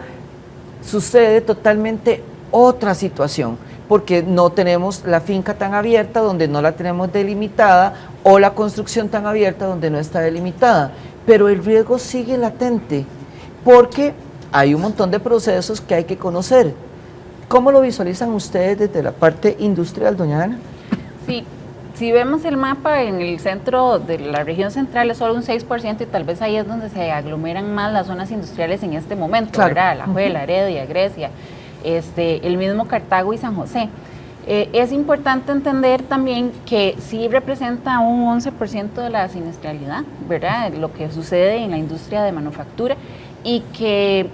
sucede totalmente otra situación, porque no tenemos la finca tan abierta donde no la tenemos delimitada, o la construcción tan abierta donde no está delimitada, pero el riesgo sigue latente, porque hay un montón de procesos que hay que conocer. ¿Cómo lo visualizan ustedes desde la parte industrial, doña Ana? Sí, si vemos el mapa en el centro de la región central es solo un 6% y tal vez ahí es donde se aglomeran más las zonas industriales en este momento, claro. ¿verdad? Alajuela, Heredia, Grecia, el mismo Cartago y San José. Es importante entender también que sí representa un 11% de la siniestralidad, ¿verdad? Lo que sucede en la industria de manufactura y que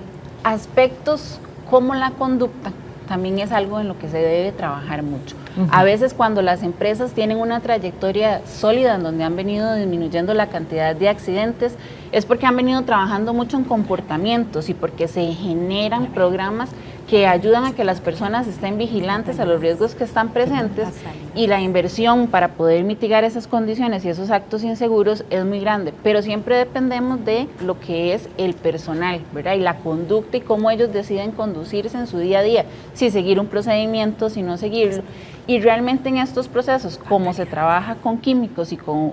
aspectos como la conducta también es algo en lo que se debe trabajar mucho. A veces cuando las empresas tienen una trayectoria sólida en donde han venido disminuyendo la cantidad de accidentes, es porque han venido trabajando mucho en comportamientos y porque se generan programas que ayudan a que las personas estén vigilantes a los riesgos que están presentes y la inversión para poder mitigar esas condiciones y esos actos inseguros es muy grande, pero siempre dependemos de lo que es el personal, ¿verdad? Y la conducta y cómo ellos deciden conducirse en su día a día, si seguir un procedimiento, si no seguirlo. Y realmente en estos procesos, como se trabaja con químicos y con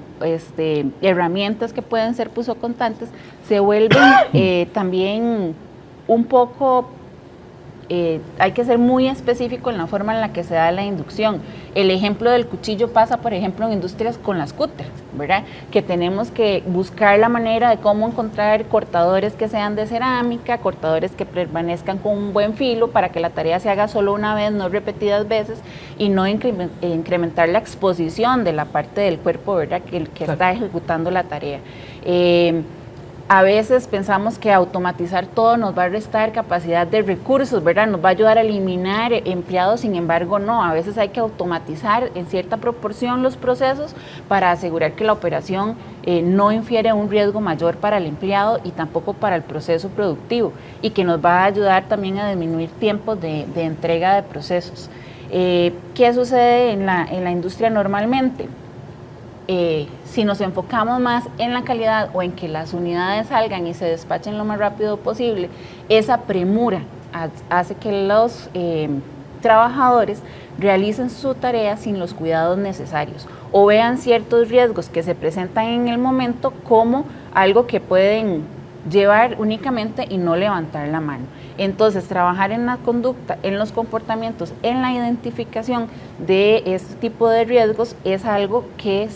herramientas que pueden ser punzocortantes, se vuelven también un poco... hay que ser muy específico en la forma en la que se da la inducción. El ejemplo del cuchillo pasa, por ejemplo, en industrias con las cúteres, ¿verdad? Que tenemos que buscar la manera de cómo encontrar cortadores que sean de cerámica, cortadores que permanezcan con un buen filo para que la tarea se haga solo una vez, no repetidas veces, y no incrementar la exposición de la parte del cuerpo, ¿verdad? Que está ejecutando la tarea. A veces pensamos que automatizar todo nos va a restar capacidad de recursos, ¿verdad? Nos va a ayudar a eliminar empleados, sin embargo no, a veces hay que automatizar en cierta proporción los procesos para asegurar que la operación no infiere un riesgo mayor para el empleado y tampoco para el proceso productivo y que nos va a ayudar también a disminuir tiempos de entrega de procesos. ¿Qué sucede en la industria normalmente? Si nos enfocamos más en la calidad o en que las unidades salgan y se despachen lo más rápido posible, esa premura hace que los trabajadores realicen su tarea sin los cuidados necesarios o vean ciertos riesgos que se presentan en el momento como algo que pueden llevar únicamente y no levantar la mano. Entonces, trabajar en la conducta, en los comportamientos, en la identificación de este tipo de riesgos es algo que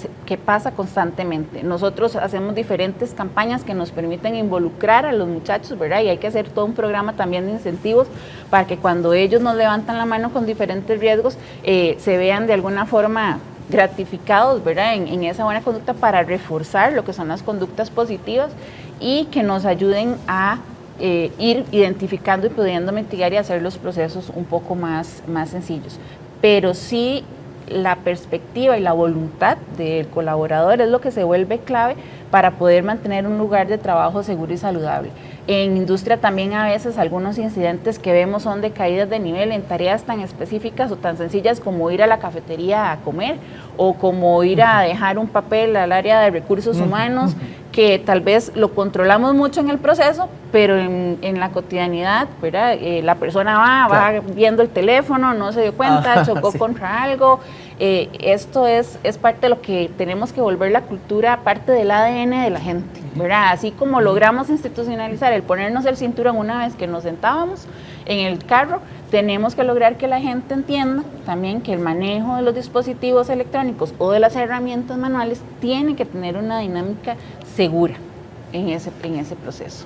pasa constantemente. Nosotros hacemos diferentes campañas que nos permiten involucrar a los muchachos, ¿verdad? Y hay que hacer todo un programa también de incentivos para que cuando ellos nos levantan la mano con diferentes riesgos, se vean de alguna forma gratificados, ¿verdad? En esa buena conducta para reforzar lo que son las conductas positivas y que nos ayuden a ir identificando y pudiendo mitigar y hacer los procesos un poco más sencillos. Pero sí la perspectiva y la voluntad del colaborador es lo que se vuelve clave para poder mantener un lugar de trabajo seguro y saludable. En industria también a veces algunos incidentes que vemos son de caídas de nivel en tareas tan específicas o tan sencillas como ir a la cafetería a comer o como ir a dejar un papel al área de recursos humanos, que tal vez lo controlamos mucho en el proceso, pero en la cotidianidad, ¿verdad? La persona va viendo el teléfono, no se dio cuenta, chocó contra algo. Esto es parte de lo que tenemos que volver la cultura parte del ADN de la gente, ¿verdad? Así como logramos institucionalizar el ponernos el cinturón una vez que nos sentábamos en el carro, tenemos que lograr que la gente entienda también que el manejo de los dispositivos electrónicos o de las herramientas manuales tiene que tener una dinámica segura en ese proceso.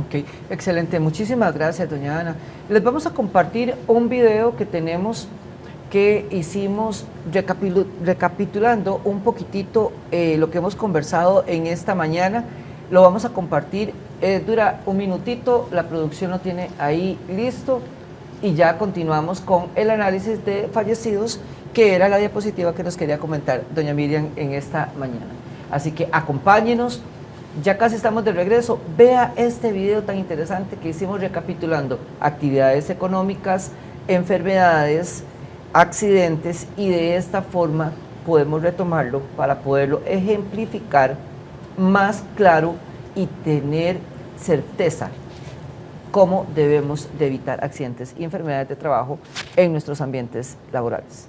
Ok, excelente. Muchísimas gracias, doña Ana. Les vamos a compartir un video que tenemos que hicimos recapitulando un poquitito lo que hemos conversado en esta mañana. Lo vamos a compartir, dura un minutito, la producción lo tiene ahí listo y ya continuamos con el análisis de fallecidos, que era la diapositiva que nos quería comentar doña Miriam en esta mañana. Así que acompáñenos, ya casi estamos de regreso. Vea este video tan interesante que hicimos recapitulando actividades económicas, enfermedades, accidentes, y de esta forma podemos retomarlo para poderlo ejemplificar más claro y tener certeza cómo debemos de evitar accidentes y enfermedades de trabajo en nuestros ambientes laborales.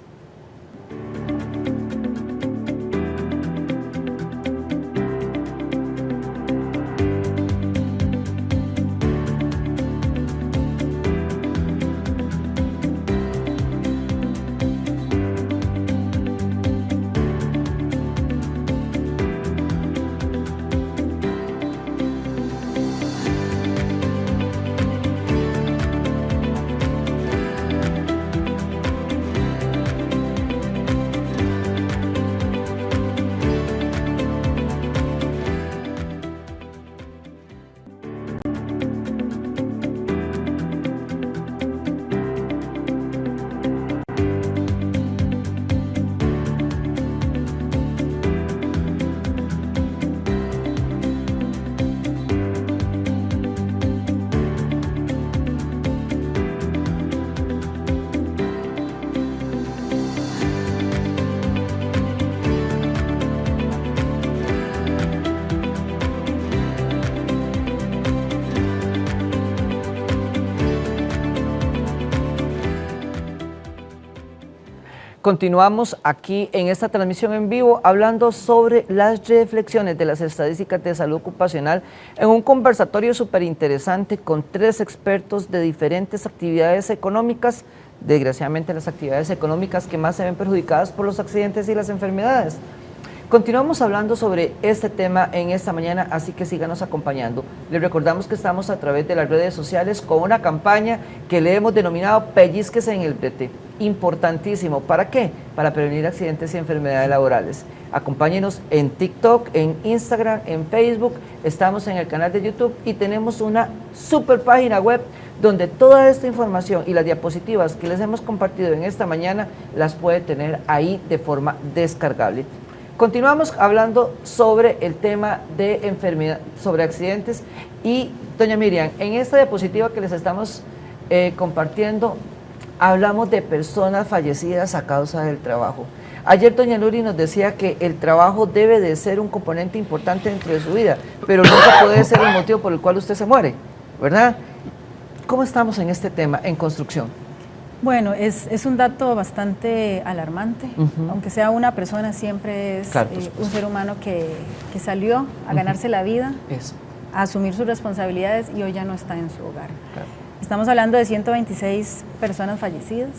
Continuamos aquí en esta transmisión en vivo hablando sobre las reflexiones de las estadísticas de salud ocupacional en un conversatorio súper interesante con 3 expertos de diferentes actividades económicas, desgraciadamente las actividades económicas que más se ven perjudicadas por los accidentes y las enfermedades. Continuamos hablando sobre este tema en esta mañana, así que síganos acompañando. Les recordamos que estamos a través de las redes sociales con una campaña que le hemos denominado Pellizquese en el brete. Importantísimo. ¿Para qué? Para prevenir accidentes y enfermedades laborales. Acompáñenos en TikTok, en Instagram, en Facebook, estamos en el canal de YouTube y tenemos una super página web donde toda esta información y las diapositivas que les hemos compartido en esta mañana las puede tener ahí de forma descargable. Continuamos hablando sobre el tema de enfermedad, sobre accidentes y doña Miriam, en esta diapositiva que les estamos compartiendo, hablamos de personas fallecidas a causa del trabajo. Ayer doña Luri nos decía que el trabajo debe de ser un componente importante dentro de su vida, pero nunca puede ser el motivo por el cual usted se muere, ¿verdad? ¿Cómo estamos en este tema en construcción? Bueno, es un dato bastante alarmante, aunque sea una persona, siempre es claro, un ser humano que salió a ganarse la vida, a asumir sus responsabilidades y hoy ya no está en su hogar. Claro. Estamos hablando de 126 personas fallecidas.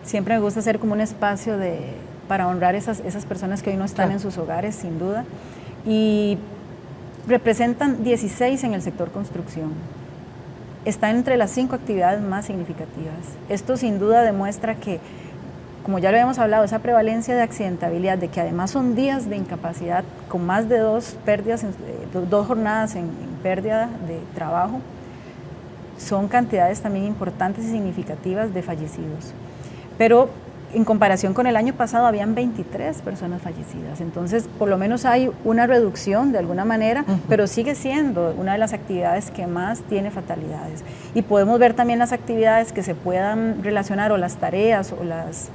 Siempre me gusta hacer como un espacio para honrar esas personas que hoy no están en sus hogares, sin duda, y representan 16 en el sector construcción. Está entre las 5 actividades más significativas. Esto sin duda demuestra que, como ya lo habíamos hablado, esa prevalencia de accidentabilidad, de que además son días de incapacidad con más de 2 pérdidas, 2 jornadas en pérdida de trabajo, son cantidades también importantes y significativas de fallecidos. Pero en comparación con el año pasado habían 23 personas fallecidas, entonces por lo menos hay una reducción de alguna manera, pero sigue siendo una de las actividades que más tiene fatalidades. Y podemos ver también las actividades que se puedan relacionar o las tareas o las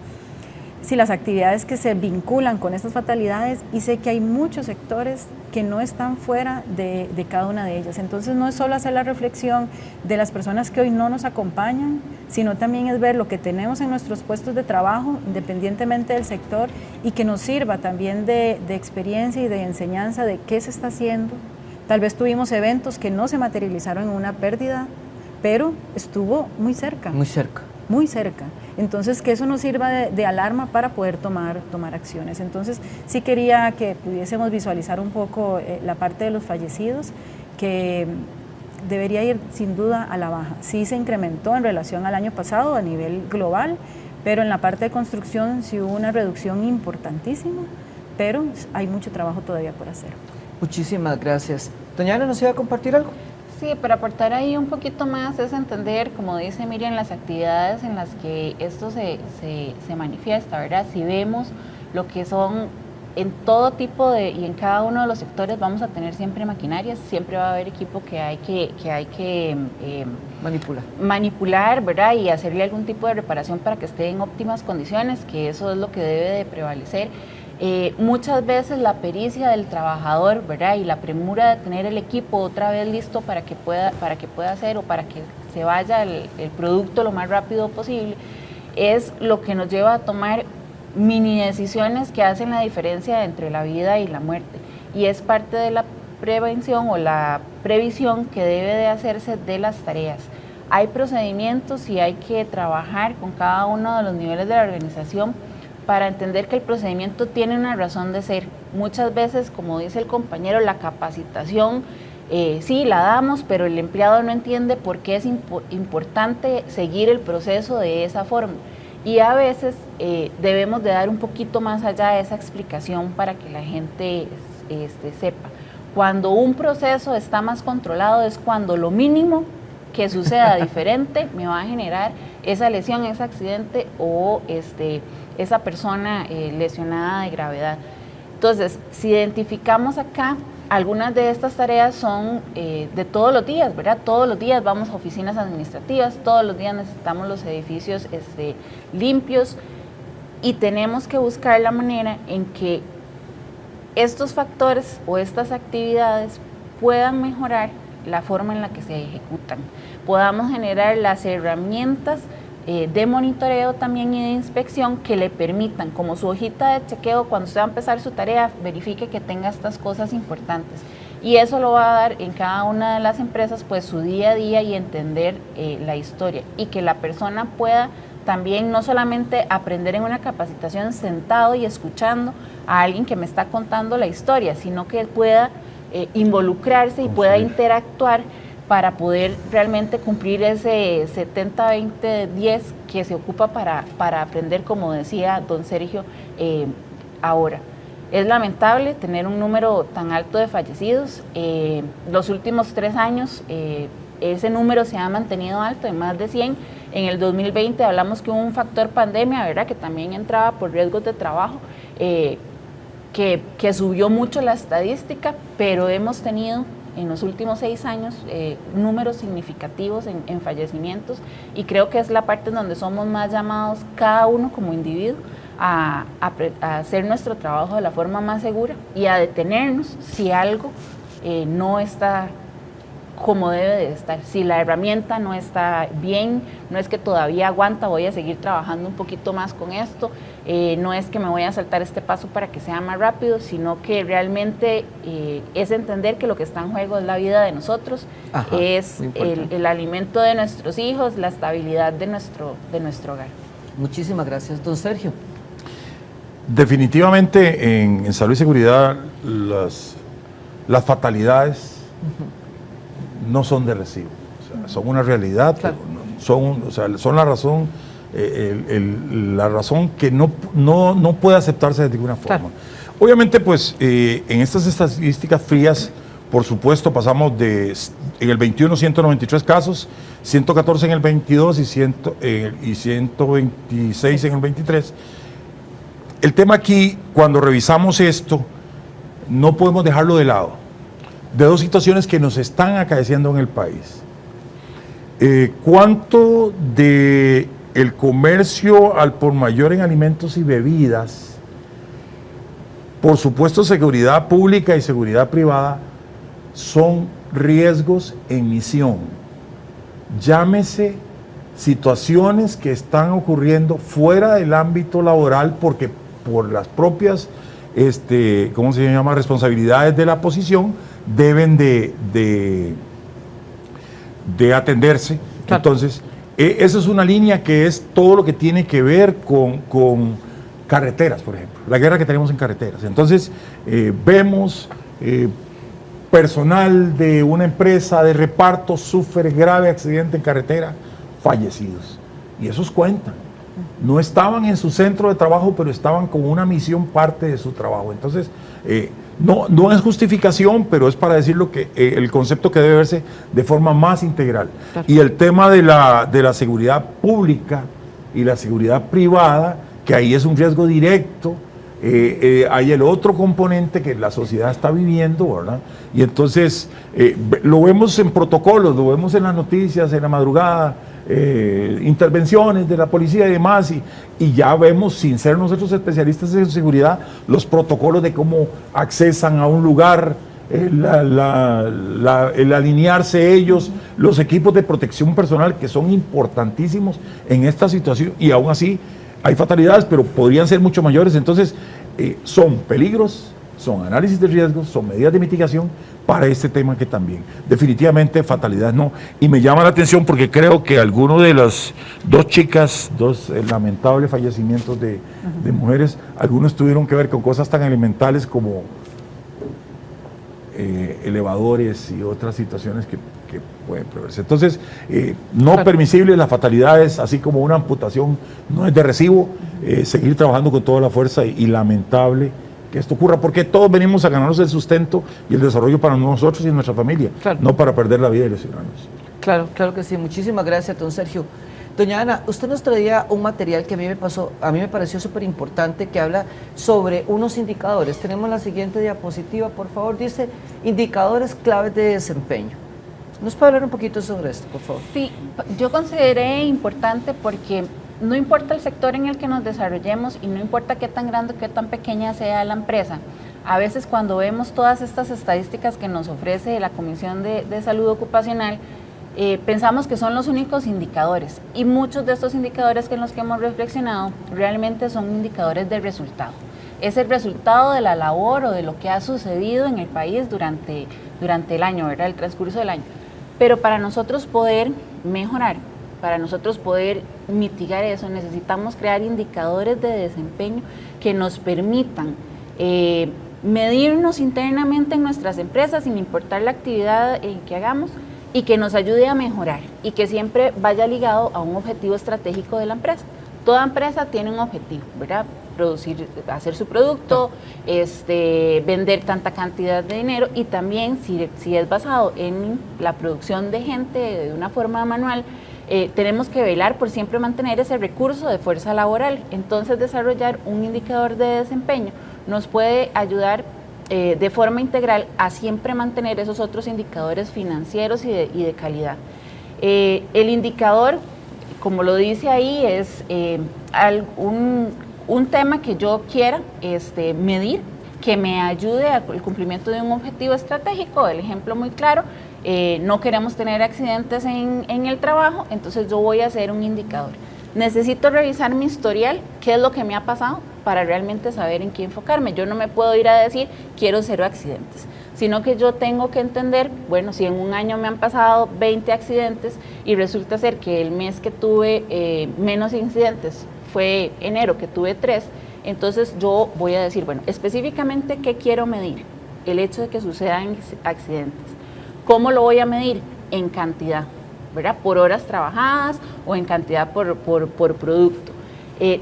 actividades que se vinculan con estas fatalidades, y sé que hay muchos sectores que no están fuera de cada una de ellas. Entonces no es solo hacer la reflexión de las personas que hoy no nos acompañan, sino también es ver lo que tenemos en nuestros puestos de trabajo, independientemente del sector, y que nos sirva también de experiencia y de enseñanza de qué se está haciendo. Tal vez tuvimos eventos que no se materializaron en una pérdida, pero estuvo muy cerca. Muy cerca. Muy cerca. Entonces, que eso nos sirva de alarma para poder tomar acciones. Entonces, sí quería que pudiésemos visualizar un poco la parte de los fallecidos, que debería ir sin duda a la baja. Sí se incrementó en relación al año pasado a nivel global, pero en la parte de construcción sí hubo una reducción importantísima, pero hay mucho trabajo todavía por hacer. Muchísimas gracias. Doña Ana, ¿nos iba a compartir algo? Sí, para aportar ahí un poquito más es entender, como dice Miriam, las actividades en las que esto se manifiesta, ¿verdad? Si vemos lo que son en todo tipo y en cada uno de los sectores vamos a tener siempre maquinarias, siempre va a haber equipo que hay que manipular, ¿verdad? Y hacerle algún tipo de reparación para que esté en óptimas condiciones, que eso es lo que debe de prevalecer. Muchas veces la pericia del trabajador, ¿verdad? Y la premura de tener el equipo otra vez listo para que pueda hacer o para que se vaya el producto lo más rápido posible, es lo que nos lleva a tomar mini decisiones que hacen la diferencia entre la vida y la muerte, y es parte de la prevención o la previsión que debe de hacerse de las tareas. Hay procedimientos y hay que trabajar con cada uno de los niveles de la organización para entender que el procedimiento tiene una razón de ser. Muchas veces, como dice el compañero, la capacitación sí la damos, pero el empleado no entiende por qué es importante seguir el proceso de esa forma. Y a veces debemos de dar un poquito más allá de esa explicación para que la gente sepa. Cuando un proceso está más controlado es cuando lo mínimo que suceda diferente me va a generar esa lesión, ese accidente o esa persona lesionada de gravedad. Entonces, si identificamos acá, algunas de estas tareas son de todos los días, ¿verdad? Todos los días vamos a oficinas administrativas, todos los días necesitamos los edificios limpios, y tenemos que buscar la manera en que estos factores o estas actividades puedan mejorar la forma en la que se ejecutan, podamos generar las herramientas de monitoreo también y de inspección que le permitan, como su hojita de chequeo, cuando usted va a empezar su tarea, verifique que tenga estas cosas importantes. Y eso lo va a dar en cada una de las empresas pues su día a día y entender la historia, y que la persona pueda también no solamente aprender en una capacitación sentado y escuchando a alguien que me está contando la historia, sino que pueda involucrarse y pueda interactuar para poder realmente cumplir ese 70-20-10 que se ocupa para aprender, como decía don Sergio ahora. Es lamentable tener un número tan alto de fallecidos. Los últimos 3 años ese número se ha mantenido alto, de más de 100. En el 2020 hablamos que hubo un factor pandemia, ¿verdad?, que también entraba por riesgos de trabajo, que subió mucho la estadística, pero hemos tenido en los últimos 6 años números significativos en fallecimientos, y creo que es la parte en donde somos más llamados cada uno como individuo a hacer nuestro trabajo de la forma más segura y a detenernos si algo no está como debe de estar. Si la herramienta no está bien, no es que todavía aguanta, voy a seguir trabajando un poquito más con esto, no es que me voy a saltar este paso para que sea más rápido, sino que realmente es entender que lo que está en juego es la vida de nosotros, es el alimento de nuestros hijos, la estabilidad de nuestro hogar. Muchísimas gracias, don Sergio. Definitivamente en salud y seguridad las fatalidades no son de recibo, o sea, son una realidad, claro. Son la razón, la razón que no puede aceptarse de ninguna forma. Claro. Obviamente, pues, en estas estadísticas frías, por supuesto, pasamos en el 21 193 casos, 114 en el 22 y 126 en el 23. El tema aquí, cuando revisamos esto, no podemos dejarlo de lado, de 2 situaciones que nos están acaeciendo en el país. ¿Cuánto de el comercio al por mayor en alimentos y bebidas, por supuesto seguridad pública y seguridad privada, son riesgos en misión? Llámese situaciones que están ocurriendo fuera del ámbito laboral porque por las propias, ¿cómo se llama?, responsabilidades de la posición, deben de atenderse. Claro. Entonces, esa es una línea que es todo lo que tiene que ver con carreteras, por ejemplo, la guerra que tenemos en carreteras. Entonces, vemos personal de una empresa de reparto sufre grave accidente en carretera, fallecidos. Y esos cuentan. No estaban en su centro de trabajo, pero estaban con una misión parte de su trabajo. Entonces, no es justificación, pero es para decir lo que el concepto que debe verse de forma más integral. Claro. Y el tema de la seguridad pública y la seguridad privada, que ahí es un riesgo directo, hay el otro componente que la sociedad está viviendo, ¿verdad? Y entonces lo vemos en protocolos, lo vemos en las noticias, en la madrugada, intervenciones de la policía y demás, y ya vemos, sin ser nosotros especialistas en seguridad, los protocolos de cómo accesan a un lugar, el alinearse ellos, los equipos de protección personal que son importantísimos en esta situación, y aún así hay fatalidades, pero podrían ser mucho mayores. Entonces son peligros, son análisis de riesgos, son medidas de mitigación para este tema que también, definitivamente fatalidades no. Y me llama la atención porque creo que alguno de las 2 chicas, 2 lamentables fallecimientos de mujeres, algunos tuvieron que ver con cosas tan elementales como elevadores y otras situaciones que pueden preverse. Entonces, no claro. Permisibles las fatalidades, así como una amputación no es de recibo, seguir trabajando con toda la fuerza y lamentable que esto ocurra, porque todos venimos a ganarnos el sustento y el desarrollo para nosotros y nuestra familia, claro. No para perder la vida de los ciudadanos. Claro, claro que sí. Muchísimas gracias, don Sergio. Doña Ana, usted nos traía un material que a mí me pareció súper importante, que habla sobre unos indicadores. Tenemos la siguiente diapositiva, por favor. Dice, indicadores claves de desempeño. ¿Nos puede hablar un poquito sobre esto, por favor? Sí, yo consideré importante porque no importa el sector en el que nos desarrollemos y no importa qué tan grande o qué tan pequeña sea la empresa, a veces cuando vemos todas estas estadísticas que nos ofrece la Comisión de Salud Ocupacional, pensamos que son los únicos indicadores, y muchos de estos indicadores en los que hemos reflexionado realmente son indicadores de resultado. Es el resultado de la labor o de lo que ha sucedido en el país durante el año, ¿verdad? El transcurso del año. Pero para nosotros poder mejorar, para nosotros poder mitigar eso, necesitamos crear indicadores de desempeño que nos permitan medirnos internamente en nuestras empresas sin importar la actividad que hagamos, y que nos ayude a mejorar y que siempre vaya ligado a un objetivo estratégico de la empresa. Toda empresa tiene un objetivo, ¿verdad? Producir, hacer su producto, vender tanta cantidad de dinero, y también si es basado en la producción de gente de una forma manual, tenemos que velar por siempre mantener ese recurso de fuerza laboral. Entonces, desarrollar un indicador de desempeño nos puede ayudar de forma integral a siempre mantener esos otros indicadores financieros y de calidad. El indicador, como lo dice ahí, es un tema que yo quiera medir, que me ayude al cumplimiento de un objetivo estratégico. El ejemplo muy claro, no queremos tener accidentes en el trabajo, entonces yo voy a hacer un indicador. Necesito revisar mi historial, qué es lo que me ha pasado, para realmente saber en qué enfocarme. Yo no me puedo ir a decir, quiero 0 accidentes, sino que yo tengo que entender, bueno, si en un año me han pasado 20 accidentes y resulta ser que el mes que tuve menos incidentes fue enero, que tuve 3, entonces yo voy a decir, bueno, específicamente, ¿qué quiero medir? El hecho de que sucedan accidentes. ¿Cómo lo voy a medir? En cantidad, ¿verdad? Por horas trabajadas o en cantidad por producto.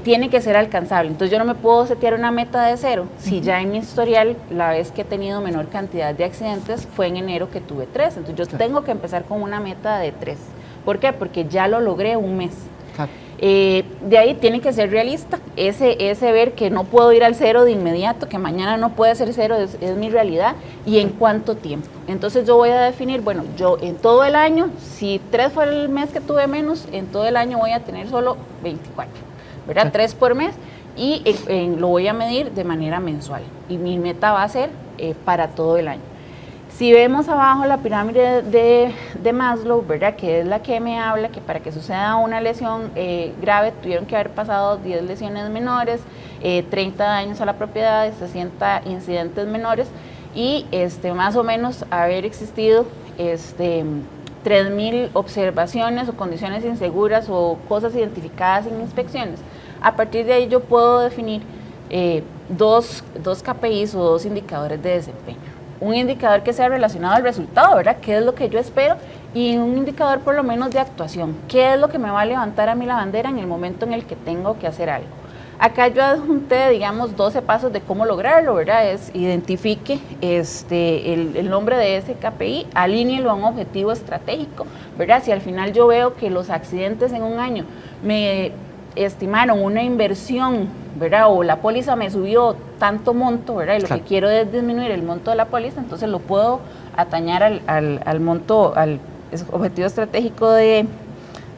Tiene que ser alcanzable. Entonces yo no me puedo setear una meta de 0 si ya en mi historial la vez que he tenido menor cantidad de accidentes fue en enero que tuve 3. Entonces yo tengo que empezar con una meta de 3. ¿Por qué? Porque ya lo logré un mes. Claro. De ahí tiene que ser realista, ese ver que no puedo ir al 0 de inmediato, que mañana no puede ser 0, es mi realidad, y en cuánto tiempo. Entonces yo voy a definir, bueno, yo en todo el año, si 3 fue el mes que tuve menos, en todo el año voy a tener solo 24, ¿verdad? Sí. 3 por mes, y lo voy a medir de manera mensual, y mi meta va a ser para todo el año. Si vemos abajo la pirámide de Maslow, ¿verdad?, que es la que me habla que para que suceda una lesión grave tuvieron que haber pasado 10 lesiones menores, 30 daños a la propiedad, 60 incidentes menores y más o menos haber existido 3.000 observaciones o condiciones inseguras o cosas identificadas en inspecciones. A partir de ahí yo puedo definir dos KPIs o 2 indicadores de desempeño. Un indicador que sea relacionado al resultado, ¿verdad? ¿Qué es lo que yo espero? Y un indicador por lo menos de actuación. ¿Qué es lo que me va a levantar a mí la bandera en el momento en el que tengo que hacer algo? Acá yo adjunté, digamos, 12 pasos de cómo lograrlo, ¿verdad? Es identifique el nombre de ese KPI, alíñelo a un objetivo estratégico, ¿verdad? Si al final yo veo que los accidentes en un año me estimaron una inversión, ¿verdad?, o la póliza me subió tanto monto, ¿verdad?, y lo que quiero es disminuir el monto de la póliza, entonces lo puedo atañar al monto, al objetivo estratégico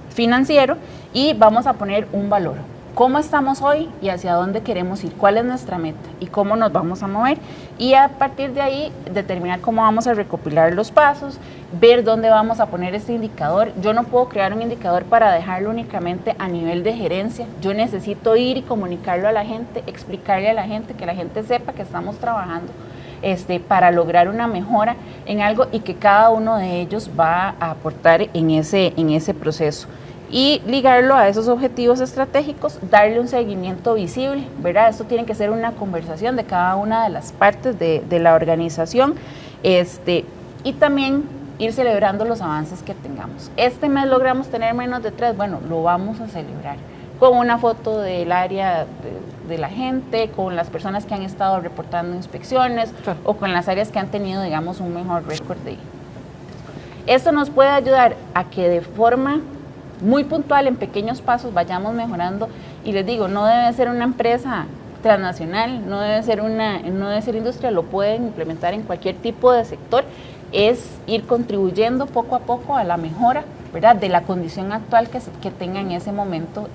financiero, y vamos a poner un valor. ¿Cómo estamos hoy y hacia dónde queremos ir? ¿Cuál es nuestra meta? ¿Y cómo nos vamos a mover? Y a partir de ahí, determinar cómo vamos a recopilar los pasos, ver dónde vamos a poner este indicador. Yo no puedo crear un indicador para dejarlo únicamente a nivel de gerencia. Yo necesito ir y comunicarlo a la gente, explicarle a la gente, que la gente sepa que estamos trabajando para lograr una mejora en algo y que cada uno de ellos va a aportar en ese proceso. Y ligarlo a esos objetivos estratégicos, darle un seguimiento visible, ¿verdad? Esto tiene que ser una conversación de cada una de las partes de la organización, y también ir celebrando los avances que tengamos. Este mes logramos tener menos de 3, bueno, lo vamos a celebrar con una foto del área de la gente, con las personas que han estado reportando inspecciones, claro, o con las áreas que han tenido, digamos, un mejor récord de ello. Esto nos puede ayudar a que de forma muy puntual, en pequeños pasos, vayamos mejorando. Y les digo, no debe ser una empresa transnacional, no debe ser industria, lo pueden implementar en cualquier tipo de sector. Es ir contribuyendo poco a poco a la mejora, ¿verdad?, de la condición actual que tenga en ese momento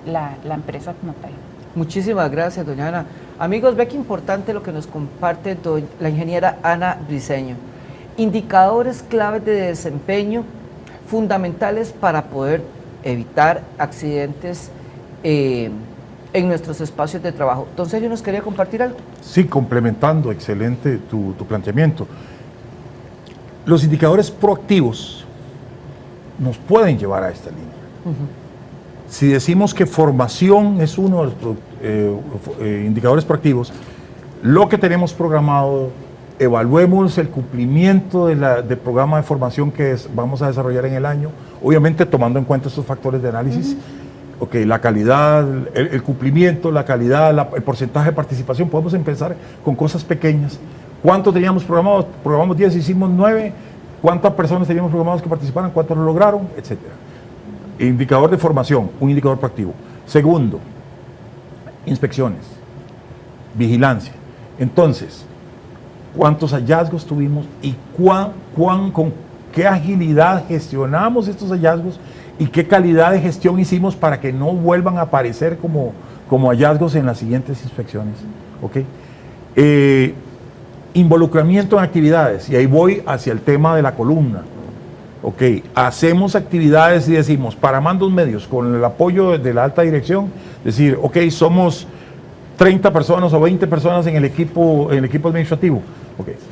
la empresa como tal. Muchísimas gracias, doña Ana. Amigos, ve qué importante lo que nos comparte la ingeniera Ana Briceño. Indicadores claves de desempeño fundamentales para poder evitar accidentes en nuestros espacios de trabajo. Don Sergio, ¿nos quería compartir algo? Sí, complementando, excelente tu planteamiento. Los indicadores proactivos nos pueden llevar a esta línea. Si decimos que formación es uno de los indicadores proactivos, lo que tenemos programado, evaluemos el cumplimiento del programa de formación que vamos a desarrollar en el año, obviamente tomando en cuenta estos factores de análisis. La calidad, el cumplimiento, la calidad, el porcentaje de participación. Podemos empezar con cosas pequeñas. ¿Cuánto teníamos programado? Programamos 10, hicimos 9. ¿Cuántas personas teníamos programados que participaran? ¿Cuántos lo lograron? Etcétera. Indicador de formación, un indicador proactivo. Segundo, inspecciones, vigilancia. Entonces, ¿cuántos hallazgos tuvimos y con qué agilidad gestionamos estos hallazgos y qué calidad de gestión hicimos para que no vuelvan a aparecer como hallazgos en las siguientes inspecciones? Involucramiento en actividades, y ahí voy hacia el tema de la columna. Hacemos actividades y decimos, para mandos medios, con el apoyo de la alta dirección, decir, somos 30 personas o 20 personas en el equipo administrativo.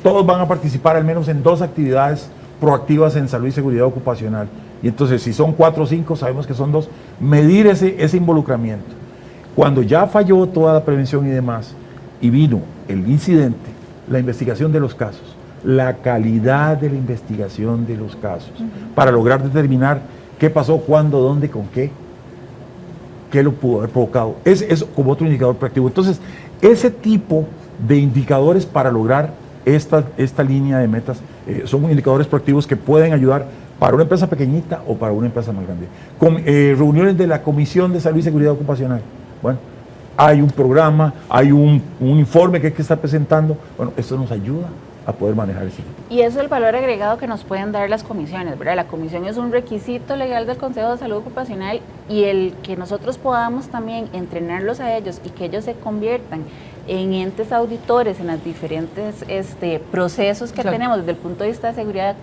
Todos van a participar al menos en 2 actividades proactivas en salud y seguridad ocupacional. Y entonces, si son 4 o 5, sabemos que son 2, medir ese involucramiento. Cuando ya falló toda la prevención y demás, y vino el incidente, la investigación de los casos, la calidad de la investigación de los casos, para lograr determinar qué pasó, cuándo, dónde, con qué lo pudo haber provocado. Es como otro indicador proactivo. Entonces, ese tipo de indicadores para lograr esta línea de metas son indicadores proactivos que pueden ayudar para una empresa pequeñita o para una empresa más grande. Reuniones de la Comisión de Salud y Seguridad Ocupacional. Bueno, hay un programa, hay un informe que hay que estar presentando. Bueno, esto nos ayuda a poder manejar ese tipo. Y eso es el valor agregado que nos pueden dar las comisiones, ¿verdad? La comisión es un requisito legal del Consejo de Salud Ocupacional, y el que nosotros podamos también entrenarlos a ellos y que ellos se conviertan en entes auditores en los diferentes procesos que tenemos desde el punto de vista de seguridad.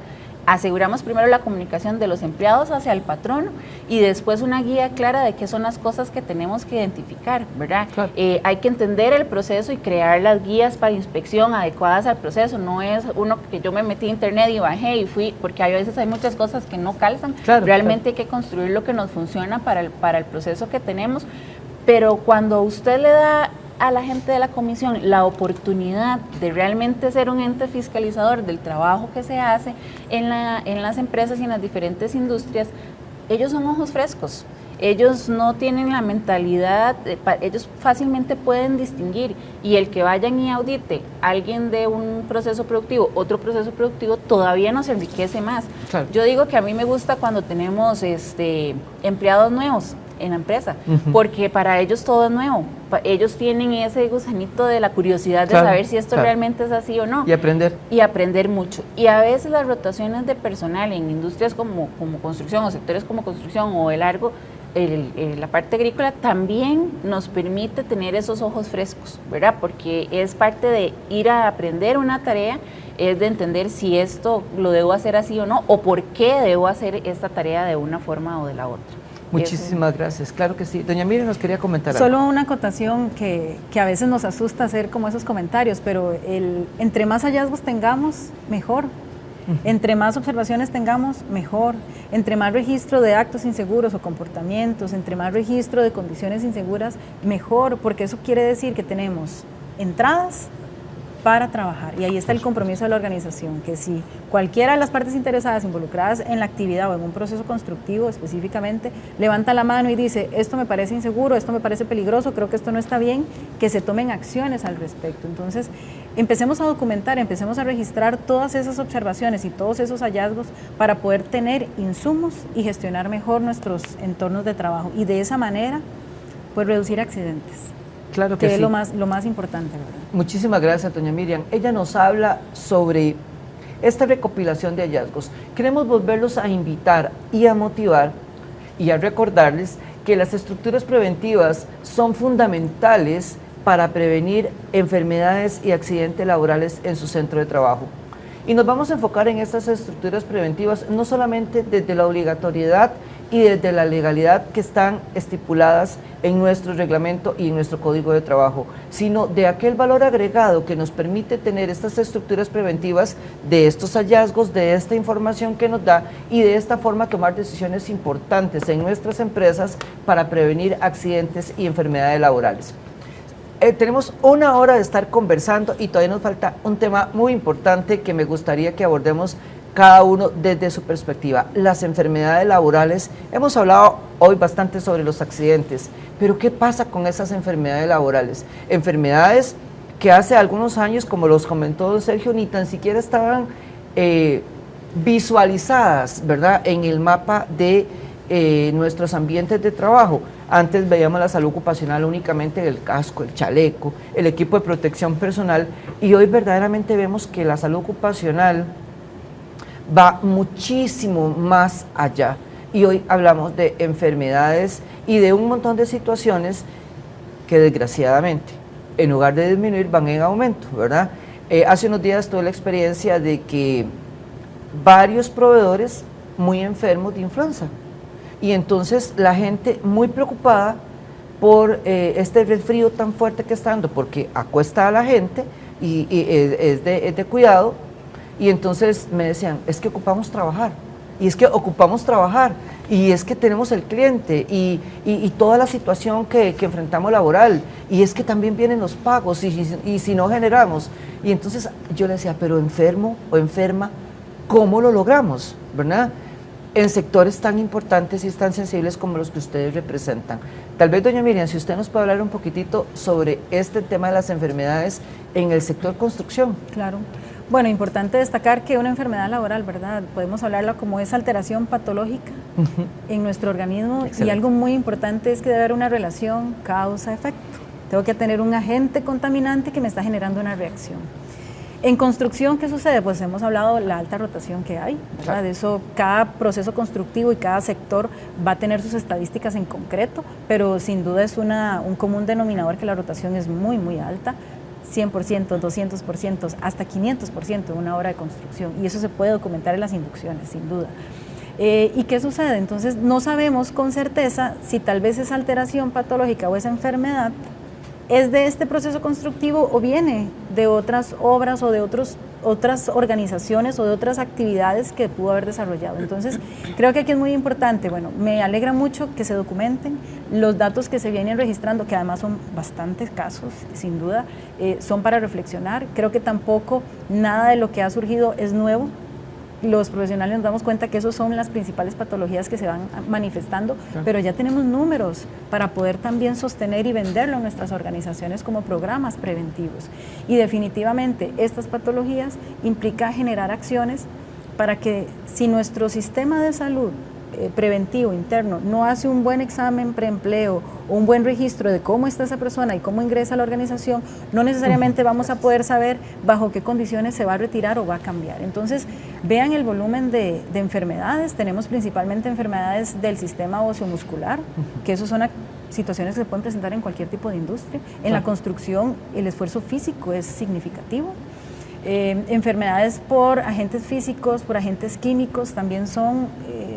Aseguramos primero la comunicación de los empleados hacia el patrono y después una guía clara de qué son las cosas que tenemos que identificar, ¿verdad? Claro. Hay que entender el proceso y crear las guías para inspección adecuadas al proceso. No es uno que yo me metí a internet y bajé y fui, porque a veces hay muchas cosas que no calzan. Claro, realmente hay que construir lo que nos funciona para el proceso que tenemos. Pero cuando usted le da a la gente de la comisión la oportunidad de realmente ser un ente fiscalizador del trabajo que se hace en las empresas y en las diferentes industrias, ellos son ojos frescos. Ellos no tienen la mentalidad, ellos fácilmente pueden distinguir, y el que vayan y audite alguien de un proceso productivo, otro proceso productivo, todavía nos enriquece más. Claro. Yo digo que a mí me gusta cuando tenemos empleados nuevos en la empresa, porque para ellos todo es nuevo. Ellos tienen ese gusanito de la curiosidad de saber si esto realmente es así o no. Y aprender. Y aprender mucho. Y a veces las rotaciones de personal en industrias como construcción, o sectores como construcción o la parte agrícola, también nos permite tener esos ojos frescos, ¿verdad? Porque es parte de ir a aprender una tarea, es de entender si esto lo debo hacer así o no, o por qué debo hacer esta tarea de una forma o de la otra. Muchísimas gracias, claro que sí. Doña Miriam nos quería comentar algo. Solo una acotación que a veces nos asusta hacer como esos comentarios, pero entre más hallazgos tengamos, mejor. Entre más observaciones tengamos, mejor. Entre más registro de actos inseguros o comportamientos, entre más registro de condiciones inseguras, mejor, porque eso quiere decir que tenemos entradas para trabajar. Y ahí está el compromiso de la organización, que si cualquiera de las partes interesadas involucradas en la actividad o en un proceso constructivo específicamente, levanta la mano y dice, esto me parece inseguro, esto me parece peligroso, creo que esto no está bien, que se tomen acciones al respecto. Entonces, empecemos a documentar, empecemos a registrar todas esas observaciones y todos esos hallazgos para poder tener insumos y gestionar mejor nuestros entornos de trabajo. Y de esa manera, pues reducir accidentes. Claro que sí. Es lo más importante, ¿verdad? Muchísimas gracias, doña Miriam. Ella nos habla sobre esta recopilación de hallazgos. Queremos volverlos a invitar y a motivar y a recordarles que las estructuras preventivas son fundamentales para prevenir enfermedades y accidentes laborales en su centro de trabajo. Y nos vamos a enfocar en estas estructuras preventivas, no solamente desde la obligatoriedad y desde la legalidad que están estipuladas en nuestro reglamento y en nuestro Código de Trabajo, sino de aquel valor agregado que nos permite tener estas estructuras preventivas, de estos hallazgos, de esta información que nos da y de esta forma tomar decisiones importantes en nuestras empresas para prevenir accidentes y enfermedades laborales. Tenemos una hora de estar conversando y todavía nos falta un tema muy importante que me gustaría que abordemos cada uno desde su perspectiva, las enfermedades laborales. Hemos hablado hoy bastante sobre los accidentes, pero ¿qué pasa con esas enfermedades laborales? Enfermedades que hace algunos años, como los comentó don Sergio, ni tan siquiera estaban visualizadas, ¿verdad?, en el mapa de nuestros ambientes de trabajo. Antes veíamos la salud ocupacional únicamente el casco, el chaleco, el equipo de protección personal, y hoy verdaderamente vemos que la salud ocupacional va muchísimo más allá, y hoy hablamos de enfermedades y de un montón de situaciones que desgraciadamente, en lugar de disminuir, van en aumento, ¿verdad? Hace unos días tuve la experiencia de que varios proveedores muy enfermos de influenza, y entonces la gente muy preocupada por este resfrío tan fuerte que está dando, porque acuesta a la gente y es de cuidado. Y entonces me decían, es que ocupamos trabajar, y es que ocupamos trabajar, y es que tenemos el cliente, y toda la situación que enfrentamos laboral, y es que también vienen los pagos, y si no generamos. Y entonces yo le decía, pero enfermo o enferma, ¿cómo lo logramos? ¿Verdad? En sectores tan importantes y tan sensibles como los que ustedes representan. Tal vez, doña Miriam, si usted nos puede hablar un poquitito sobre este tema de las enfermedades en el sector construcción. Claro. Bueno, importante destacar que una enfermedad laboral, ¿verdad?, podemos hablarla como esa alteración patológica en nuestro organismo. Excelente. Y algo muy importante es que debe haber una relación causa-efecto. Tengo que tener un agente contaminante que me está generando una reacción. En construcción, ¿qué sucede? Pues hemos hablado de la alta rotación que hay, ¿verdad? De eso, cada proceso constructivo y cada sector va a tener sus estadísticas en concreto, pero sin duda es un común denominador que la rotación es muy, muy alta. 100%, 200%, hasta 500% en una obra de construcción, y eso se puede documentar en las inducciones, sin duda. ¿Y qué sucede? Entonces no sabemos con certeza si tal vez esa alteración patológica o esa enfermedad es de este proceso constructivo o viene de otras obras o de otras organizaciones o de otras actividades que pudo haber desarrollado. Entonces, creo que aquí es muy importante, bueno, me alegra mucho que se documenten los datos que se vienen registrando, que además son bastantes casos, sin duda, son para reflexionar. Creo que tampoco nada de lo que ha surgido es nuevo. Los profesionales nos damos cuenta que esas son las principales patologías que se van manifestando, pero ya tenemos números para poder también sostener y venderlo en nuestras organizaciones como programas preventivos. Y definitivamente estas patologías implican generar acciones para que si nuestro sistema de salud preventivo interno no hace un buen examen preempleo o un buen registro de cómo está esa persona y cómo ingresa a la organización, no necesariamente vamos a poder saber bajo qué condiciones se va a retirar o va a cambiar. Entonces, vean el volumen de enfermedades. Tenemos principalmente enfermedades del sistema óseo-muscular, que eso son situaciones que se pueden presentar en cualquier tipo de industria. En la construcción, el esfuerzo físico es significativo. Enfermedades por agentes físicos, por agentes químicos, también son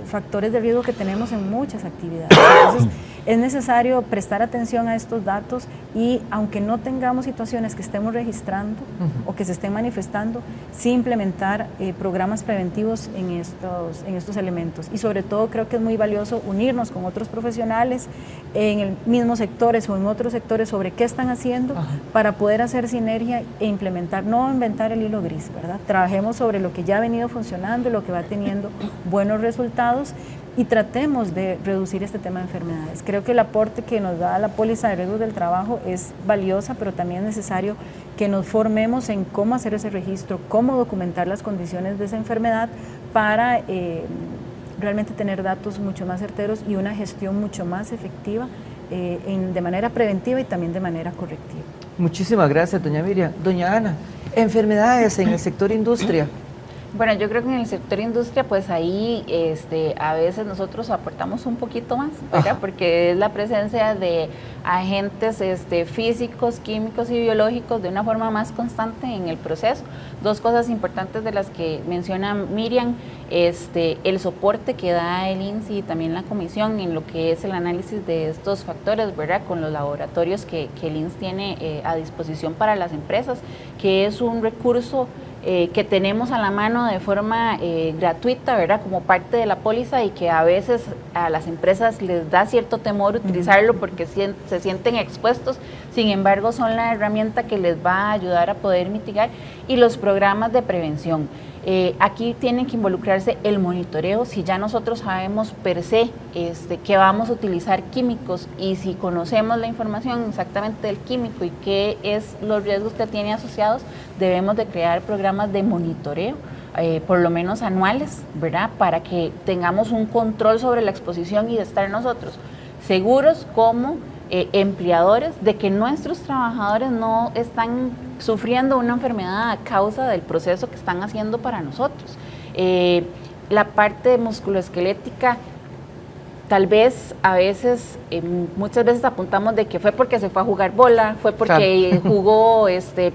factores de riesgo que tenemos en muchas actividades. Entonces, es necesario prestar atención a estos datos y, aunque no tengamos situaciones que estemos registrando o que se estén manifestando, sí implementar programas preventivos en estos elementos. Y sobre todo creo que es muy valioso unirnos con otros profesionales en el mismo sectores o en otros sectores sobre qué están haciendo para poder hacer sinergia e implementar, no inventar el hilo gris, ¿verdad? Trabajemos sobre lo que ya ha venido funcionando, lo que va teniendo buenos resultados, y tratemos de reducir este tema de enfermedades. Creo que el aporte que nos da la póliza de riesgos del trabajo es valiosa, pero también es necesario que nos formemos en cómo hacer ese registro, cómo documentar las condiciones de esa enfermedad para realmente tener datos mucho más certeros y una gestión mucho más efectiva de manera preventiva y también de manera correctiva. Muchísimas gracias, doña Miriam. Doña Ana, enfermedades en el sector industria. Bueno, yo creo que en el sector industria, pues ahí a veces nosotros aportamos un poquito más, ¿verdad? Porque es la presencia de agentes físicos, químicos y biológicos de una forma más constante en el proceso. Dos cosas importantes de las que menciona Miriam, el soporte que da el INSI y también la comisión en lo que es el análisis de estos factores, ¿verdad? Con los laboratorios que el INSI tiene a disposición para las empresas, que es un recurso que tenemos a la mano de forma gratuita, ¿verdad? Como parte de la póliza, y que a veces a las empresas les da cierto temor utilizarlo porque se sienten expuestos. Sin embargo, son la herramienta que les va a ayudar a poder mitigar, y los programas de prevención. Aquí tiene que involucrarse el monitoreo. Si ya nosotros sabemos per se que vamos a utilizar químicos, y si conocemos la información exactamente del químico y qué es los riesgos que tiene asociados, debemos de crear programas de monitoreo, por lo menos anuales, ¿verdad? Para que tengamos un control sobre la exposición y de estar nosotros seguros como empleadores de que nuestros trabajadores no están sufriendo una enfermedad a causa del proceso que están haciendo para nosotros. La parte musculoesquelética, tal vez a veces, muchas veces apuntamos de que fue porque se fue a jugar bola, fue porque jugó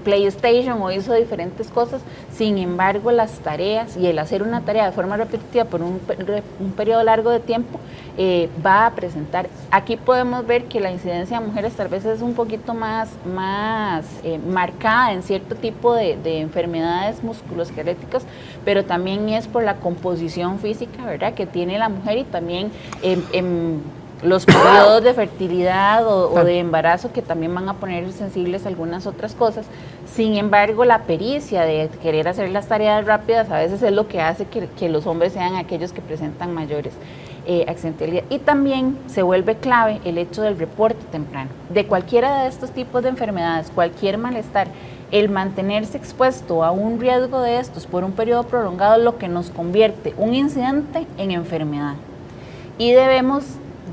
PlayStation o hizo diferentes cosas. Sin embargo, las tareas y el hacer una tarea de forma repetitiva por un periodo largo de tiempo va a presentar. Aquí podemos ver que la incidencia de mujeres tal vez es un poquito más marcada en cierto tipo de enfermedades musculoesqueléticas, pero también es por la composición física, ¿verdad?, que tiene la mujer, y también en los periodos de fertilidad o de embarazo, que también van a poner sensibles a algunas otras cosas. Sin embargo, la pericia de querer hacer las tareas rápidas a veces es lo que hace que los hombres sean aquellos que presentan mayores accidentalidad. Y también se vuelve clave el hecho del reporte temprano de cualquiera de estos tipos de enfermedades, cualquier malestar. El mantenerse expuesto a un riesgo de estos por un periodo prolongado es lo que nos convierte un incidente en enfermedad, y debemos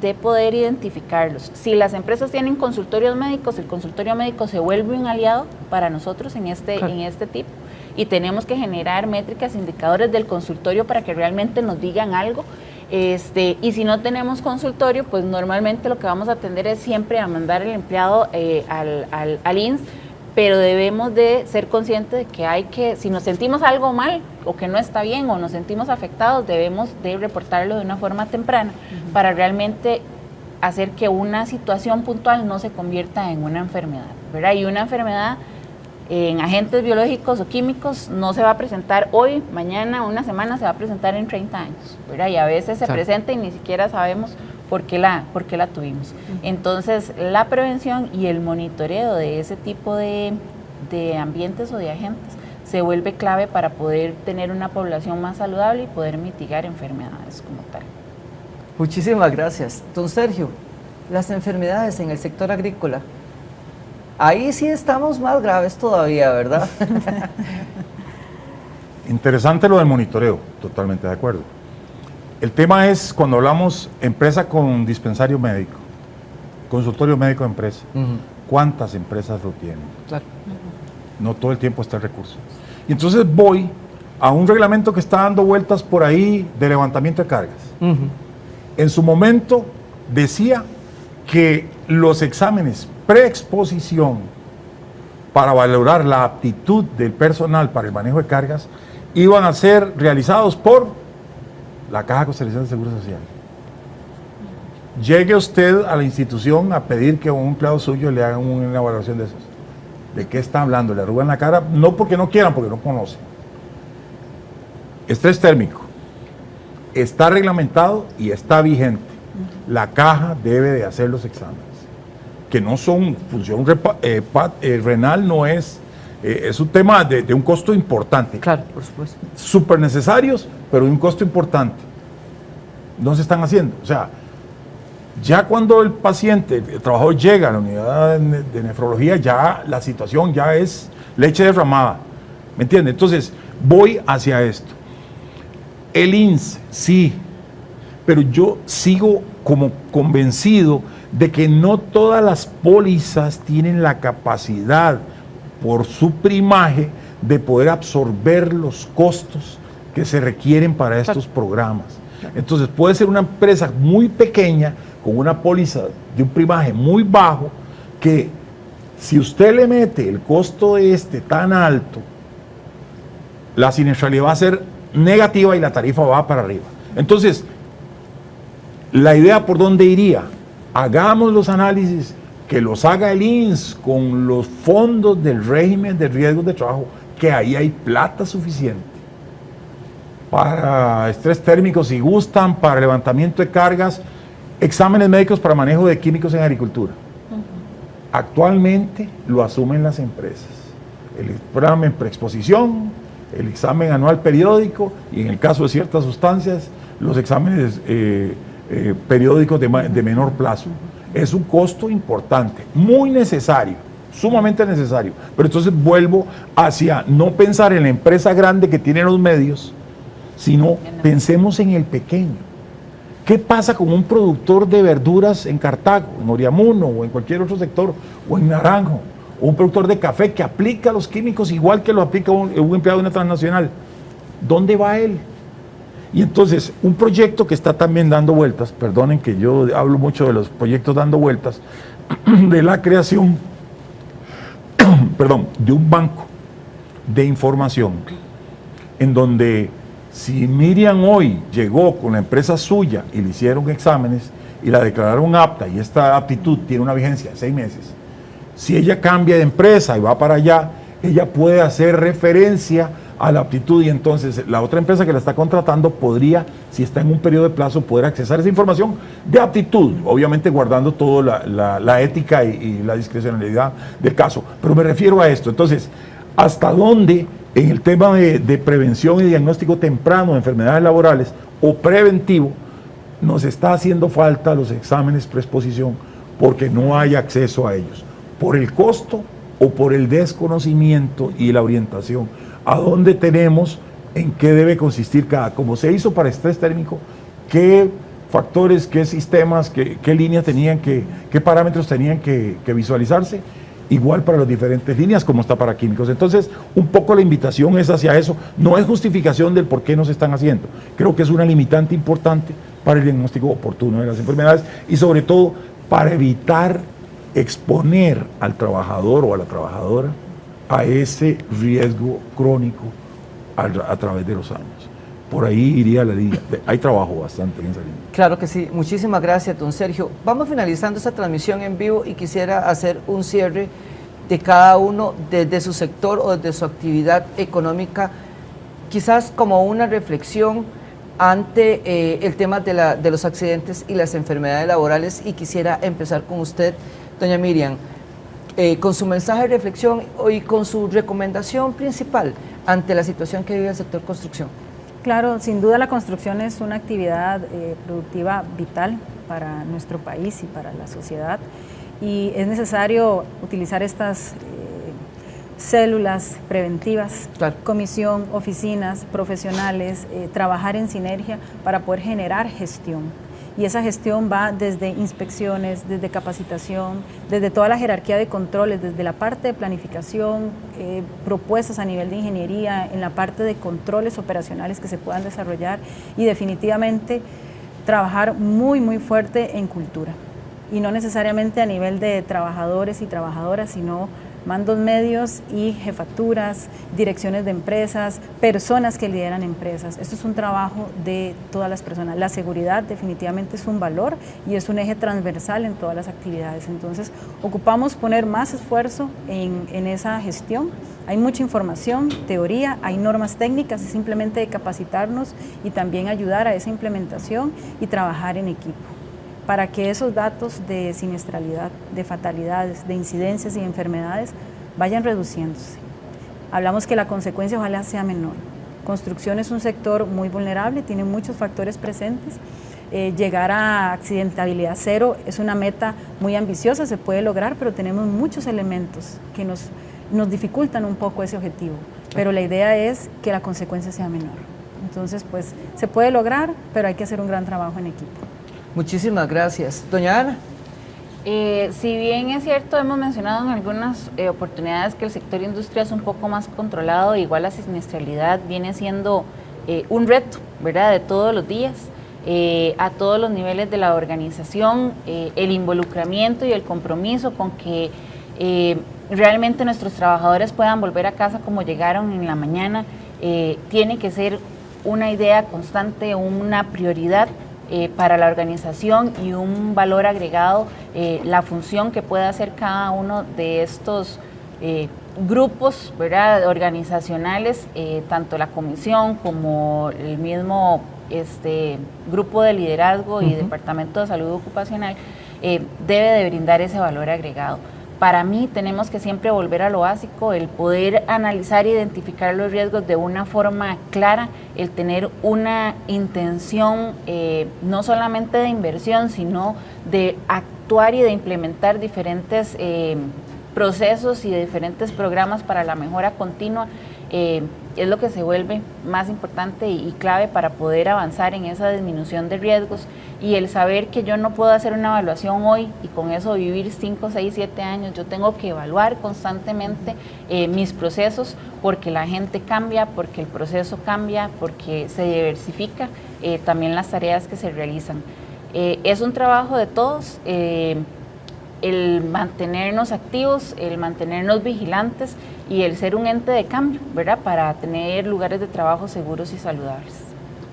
de poder identificarlos. Si las empresas tienen consultorios médicos, el consultorio médico se vuelve un aliado para nosotros en este tipo, y tenemos que generar métricas, indicadores del consultorio para que realmente nos digan algo. Y si no tenemos consultorio, pues normalmente lo que vamos a atender es siempre a mandar el empleado al INS, pero debemos de ser conscientes de que si nos sentimos algo mal o que no está bien o nos sentimos afectados, debemos de reportarlo de una forma temprana para realmente hacer que una situación puntual no se convierta en una enfermedad, ¿verdad? Y una enfermedad en agentes biológicos o químicos no se va a presentar hoy, mañana, una semana, se va a presentar en 30 años, ¿verdad? Y a veces se presenta y ni siquiera sabemos por qué la tuvimos. Entonces, la prevención y el monitoreo de ese tipo de ambientes o de agentes se vuelve clave para poder tener una población más saludable y poder mitigar enfermedades como tal. Muchísimas gracias. Don Sergio, las enfermedades en el sector agrícola, ahí sí estamos más graves todavía, ¿verdad? Interesante lo del monitoreo, totalmente de acuerdo. El tema es cuando hablamos empresa con dispensario médico, consultorio médico de empresa, ¿cuántas empresas lo tienen? Claro. No todo el tiempo está el recurso. Y entonces voy a un reglamento que está dando vueltas por ahí de levantamiento de cargas. En su momento decía que los exámenes preexposición para valorar la aptitud del personal para el manejo de cargas iban a ser realizados por la Caja Costarricense de Seguro Social. Llegue usted a la institución a pedir que a un empleado suyo le hagan una evaluación de esos. ¿De qué está hablando? Le arrugan la cara, no porque no quieran, porque no conocen. Estrés térmico está reglamentado y está vigente. La caja debe de hacer los exámenes, que no son función renal, no es un tema de un costo importante. Claro, por supuesto. Súper necesarios, pero de un costo importante. No se están haciendo. O sea, ya cuando el paciente, el trabajador llega a la unidad de nefrología, ya la situación ya es leche derramada. ¿Me entiende? Entonces, voy hacia esto. El INS, sí, pero yo sigo como convencido de que no todas las pólizas tienen la capacidad, por su primaje, de poder absorber los costos que se requieren para estos programas. Entonces puede ser una empresa muy pequeña con una póliza de un primaje muy bajo que si usted le mete el costo de tan alto, la siniestralidad va a ser negativa y la tarifa va para arriba. Entonces, la idea por dónde iría, hagamos los análisis, que los haga el INS con los fondos del régimen de riesgos de trabajo, que ahí hay plata suficiente para estrés térmico si gustan, para levantamiento de cargas, exámenes médicos para manejo de químicos en agricultura. Actualmente lo asumen las empresas. El examen preexposición, el examen anual periódico y en el caso de ciertas sustancias, los exámenes periódicos de menor plazo. Es un costo importante, muy necesario, sumamente necesario. Pero entonces vuelvo hacia no pensar en la empresa grande que tiene los medios, sino pensemos en el pequeño. ¿Qué pasa con un productor de verduras en Cartago, en Oriamuno o en cualquier otro sector, o en Naranjo, o un productor de café que aplica los químicos igual que lo aplica un empleado de una transnacional? ¿Dónde va él? Y entonces, un proyecto que está también dando vueltas, perdonen que yo hablo mucho de los proyectos dando vueltas, de la creación, de un banco de información, en donde si Miriam hoy llegó con la empresa suya y le hicieron exámenes y la declararon apta, y esta aptitud tiene una vigencia de 6 meses, si ella cambia de empresa y va para allá, ella puede hacer referencia a la aptitud y entonces la otra empresa que la está contratando podría, si está en un periodo de plazo, poder accesar a esa información de aptitud, obviamente guardando toda la ética y la discrecionalidad del caso. Pero me refiero a esto. Entonces, ¿hasta dónde en el tema de prevención y diagnóstico temprano de enfermedades laborales o preventivo nos está haciendo falta los exámenes preexposición porque no hay acceso a ellos? ¿Por el costo o por el desconocimiento y la orientación? ¿A dónde tenemos, en qué debe consistir cada? Como se hizo para estrés térmico, qué factores, qué sistemas, qué líneas tenían qué parámetros tenían que visualizarse, igual para las diferentes líneas como está para químicos. Entonces, un poco la invitación es hacia eso, no es justificación del por qué no se están haciendo. Creo que es una limitante importante para el diagnóstico oportuno de las enfermedades y sobre todo para evitar exponer al trabajador o a la trabajadora a ese riesgo crónico a través de los años. Por ahí iría la línea. Hay trabajo bastante en esa línea. Claro que sí. Muchísimas gracias, don Sergio. Vamos finalizando esta transmisión en vivo y quisiera hacer un cierre de cada uno desde su sector o desde su actividad económica, quizás como una reflexión ante el tema de los accidentes y las enfermedades laborales, y quisiera empezar con usted, doña Miriam, con su mensaje de reflexión y con su recomendación principal ante la situación que vive el sector construcción. Claro, sin duda la construcción es una actividad productiva vital para nuestro país y para la sociedad, y es necesario utilizar estas células preventivas, claro, comisión, oficinas, profesionales, trabajar en sinergia para poder generar gestión. Y esa gestión va desde inspecciones, desde capacitación, desde toda la jerarquía de controles, desde la parte de planificación, propuestas a nivel de ingeniería, en la parte de controles operacionales que se puedan desarrollar, y definitivamente trabajar muy, muy fuerte en cultura. Y no necesariamente a nivel de trabajadores y trabajadoras, sino mandos medios y jefaturas, direcciones de empresas, personas que lideran empresas. Esto es un trabajo de todas las personas. La seguridad definitivamente es un valor y es un eje transversal en todas las actividades. Entonces, ocupamos poner más esfuerzo en esa gestión. Hay mucha información, teoría, hay normas técnicas, es simplemente de capacitarnos y también ayudar a esa implementación y trabajar en equipo, para que esos datos de siniestralidad, de fatalidades, de incidencias y enfermedades vayan reduciéndose. Hablamos que la consecuencia ojalá sea menor. Construcción es un sector muy vulnerable, tiene muchos factores presentes. Llegar a accidentabilidad cero es una meta muy ambiciosa, se puede lograr, pero tenemos muchos elementos que nos dificultan un poco ese objetivo. Pero la idea es que la consecuencia sea menor. Entonces, pues, se puede lograr, pero hay que hacer un gran trabajo en equipo. Muchísimas gracias. Doña Ana. Si bien es cierto, hemos mencionado en algunas oportunidades que el sector industria es un poco más controlado, igual la siniestralidad viene siendo un reto, ¿verdad?, de todos los días, a todos los niveles de la organización, el involucramiento y el compromiso con que realmente nuestros trabajadores puedan volver a casa como llegaron en la mañana, tiene que ser una idea constante, una prioridad para la organización y un valor agregado, la función que pueda hacer cada uno de estos grupos, ¿verdad?, organizacionales, tanto la comisión como el mismo grupo de liderazgo y Departamento de Salud Ocupacional, debe de brindar ese valor agregado. Para mí tenemos que siempre volver a lo básico, el poder analizar e identificar los riesgos de una forma clara, el tener una intención no solamente de inversión, sino de actuar y de implementar diferentes procesos y de diferentes programas para la mejora continua, es lo que se vuelve más importante y clave para poder avanzar en esa disminución de riesgos, y el saber que yo no puedo hacer una evaluación hoy y con eso vivir 5, 6, 7 años. Yo tengo que evaluar constantemente mis procesos, porque la gente cambia, porque el proceso cambia, porque se diversifica también las tareas que se realizan. Es un trabajo de todos, el mantenernos activos, el mantenernos vigilantes y el ser un ente de cambio, ¿verdad?, para tener lugares de trabajo seguros y saludables.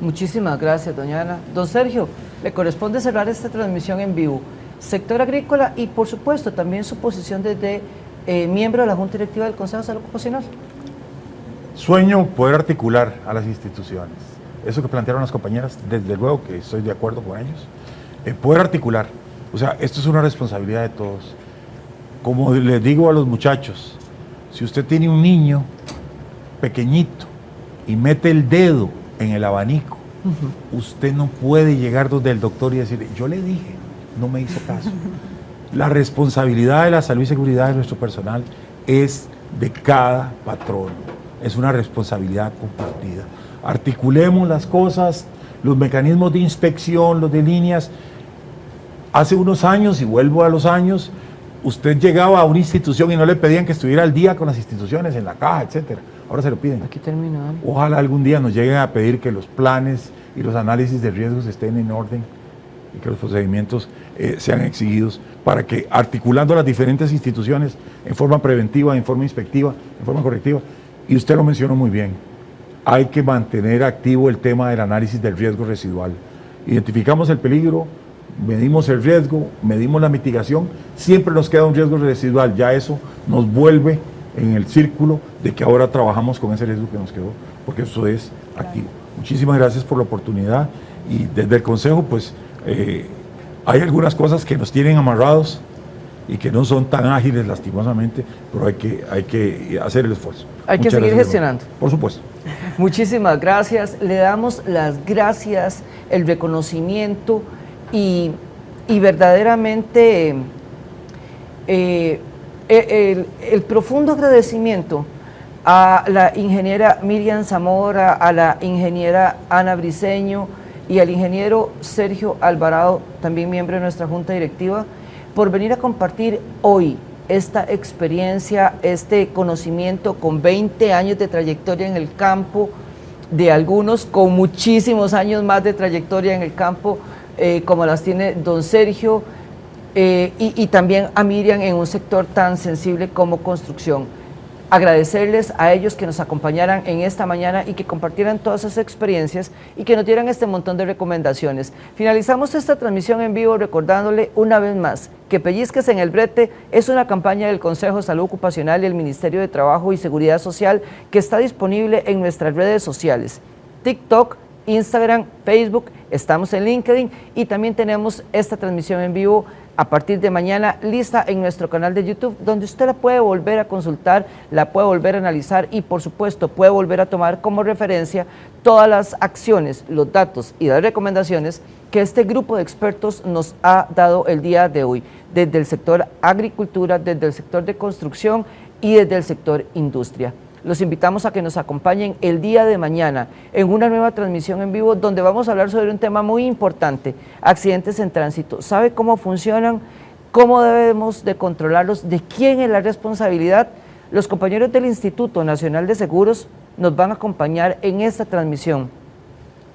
Muchísimas gracias, doña Ana. Don Sergio, le corresponde cerrar esta transmisión en vivo. Sector agrícola y, por supuesto, también su posición desde miembro de la Junta Directiva del Consejo de Salud Ocupacional. Sueño poder articular a las instituciones. Eso que plantearon las compañeras, desde luego que estoy de acuerdo con ellos. Poder articular. O sea, esto es una responsabilidad de todos. Como les digo a los muchachos, si usted tiene un niño pequeñito y mete el dedo en el abanico, usted no puede llegar donde el doctor y decirle, yo le dije, no me hizo caso. La responsabilidad de la salud y seguridad de nuestro personal es de cada patrón. Es una responsabilidad compartida. Articulemos las cosas, los mecanismos de inspección, los de líneas. Hace unos años, y vuelvo a los años, usted llegaba a una institución y no le pedían que estuviera al día con las instituciones, en la caja, etcétera. Ahora se lo piden. Aquí termina. Ojalá algún día nos lleguen a pedir que los planes y los análisis de riesgos estén en orden y que los procedimientos sean exigidos para que, articulando las diferentes instituciones en forma preventiva, en forma inspectiva, en forma correctiva, y usted lo mencionó muy bien, hay que mantener activo el tema del análisis del riesgo residual. Identificamos el peligro, medimos el riesgo, medimos la mitigación, siempre nos queda un riesgo residual, ya eso nos vuelve en el círculo de que ahora trabajamos con ese riesgo que nos quedó, porque eso es activo. Muchísimas gracias por la oportunidad, y desde el Consejo pues hay algunas cosas que nos tienen amarrados y que no son tan ágiles lastimosamente, pero hay que hacer el esfuerzo. Hay que seguir gestionando. Por supuesto. Muchísimas gracias, le damos las gracias, el reconocimiento y verdaderamente el profundo agradecimiento a la ingeniera Miriam Zamora, a la ingeniera Ana Briceño y al ingeniero Sergio Alvarado, también miembro de nuestra Junta Directiva, por venir a compartir hoy esta experiencia, este conocimiento con 20 años de trayectoria en el campo, de algunos con muchísimos años más de trayectoria en el campo, como las tiene don Sergio, y también a Miriam en un sector tan sensible como construcción. Agradecerles a ellos que nos acompañaran en esta mañana y que compartieran todas esas experiencias y que nos dieran este montón de recomendaciones. Finalizamos esta transmisión en vivo recordándole una vez más que Pellizques en el Brete es una campaña del Consejo de Salud Ocupacional y el Ministerio de Trabajo y Seguridad Social que está disponible en nuestras redes sociales, TikTok, Instagram, Facebook, estamos en LinkedIn y también tenemos esta transmisión en vivo a partir de mañana lista en nuestro canal de YouTube, donde usted la puede volver a consultar, la puede volver a analizar y por supuesto puede volver a tomar como referencia todas las acciones, los datos y las recomendaciones que este grupo de expertos nos ha dado el día de hoy, desde el sector agricultura, desde el sector de construcción y desde el sector industria. Los invitamos a que nos acompañen el día de mañana en una nueva transmisión en vivo donde vamos a hablar sobre un tema muy importante, accidentes en tránsito. ¿Sabe cómo funcionan? ¿Cómo debemos de controlarlos? ¿De quién es la responsabilidad? Los compañeros del Instituto Nacional de Seguros nos van a acompañar en esta transmisión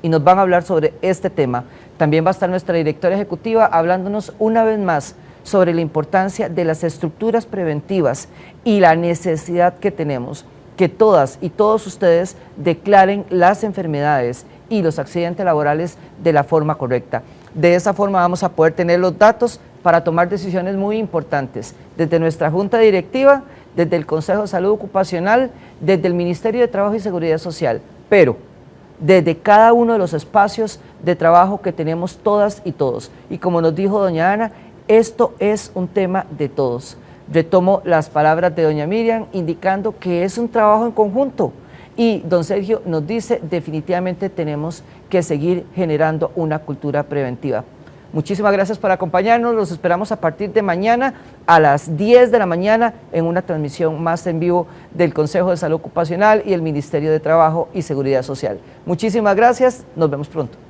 y nos van a hablar sobre este tema. También va a estar nuestra directora ejecutiva hablándonos una vez más sobre la importancia de las estructuras preventivas y la necesidad que tenemos que todas y todos ustedes declaren las enfermedades y los accidentes laborales de la forma correcta. De esa forma vamos a poder tener los datos para tomar decisiones muy importantes, desde nuestra Junta Directiva, desde el Consejo de Salud Ocupacional, desde el Ministerio de Trabajo y Seguridad Social, pero desde cada uno de los espacios de trabajo que tenemos todas y todos. Y como nos dijo doña Ana, esto es un tema de todos. Retomo las palabras de doña Miriam indicando que es un trabajo en conjunto y don Sergio nos dice definitivamente tenemos que seguir generando una cultura preventiva. Muchísimas gracias por acompañarnos, los esperamos a partir de mañana a las 10 de la mañana en una transmisión más en vivo del Consejo de Salud Ocupacional y el Ministerio de Trabajo y Seguridad Social. Muchísimas gracias, nos vemos pronto.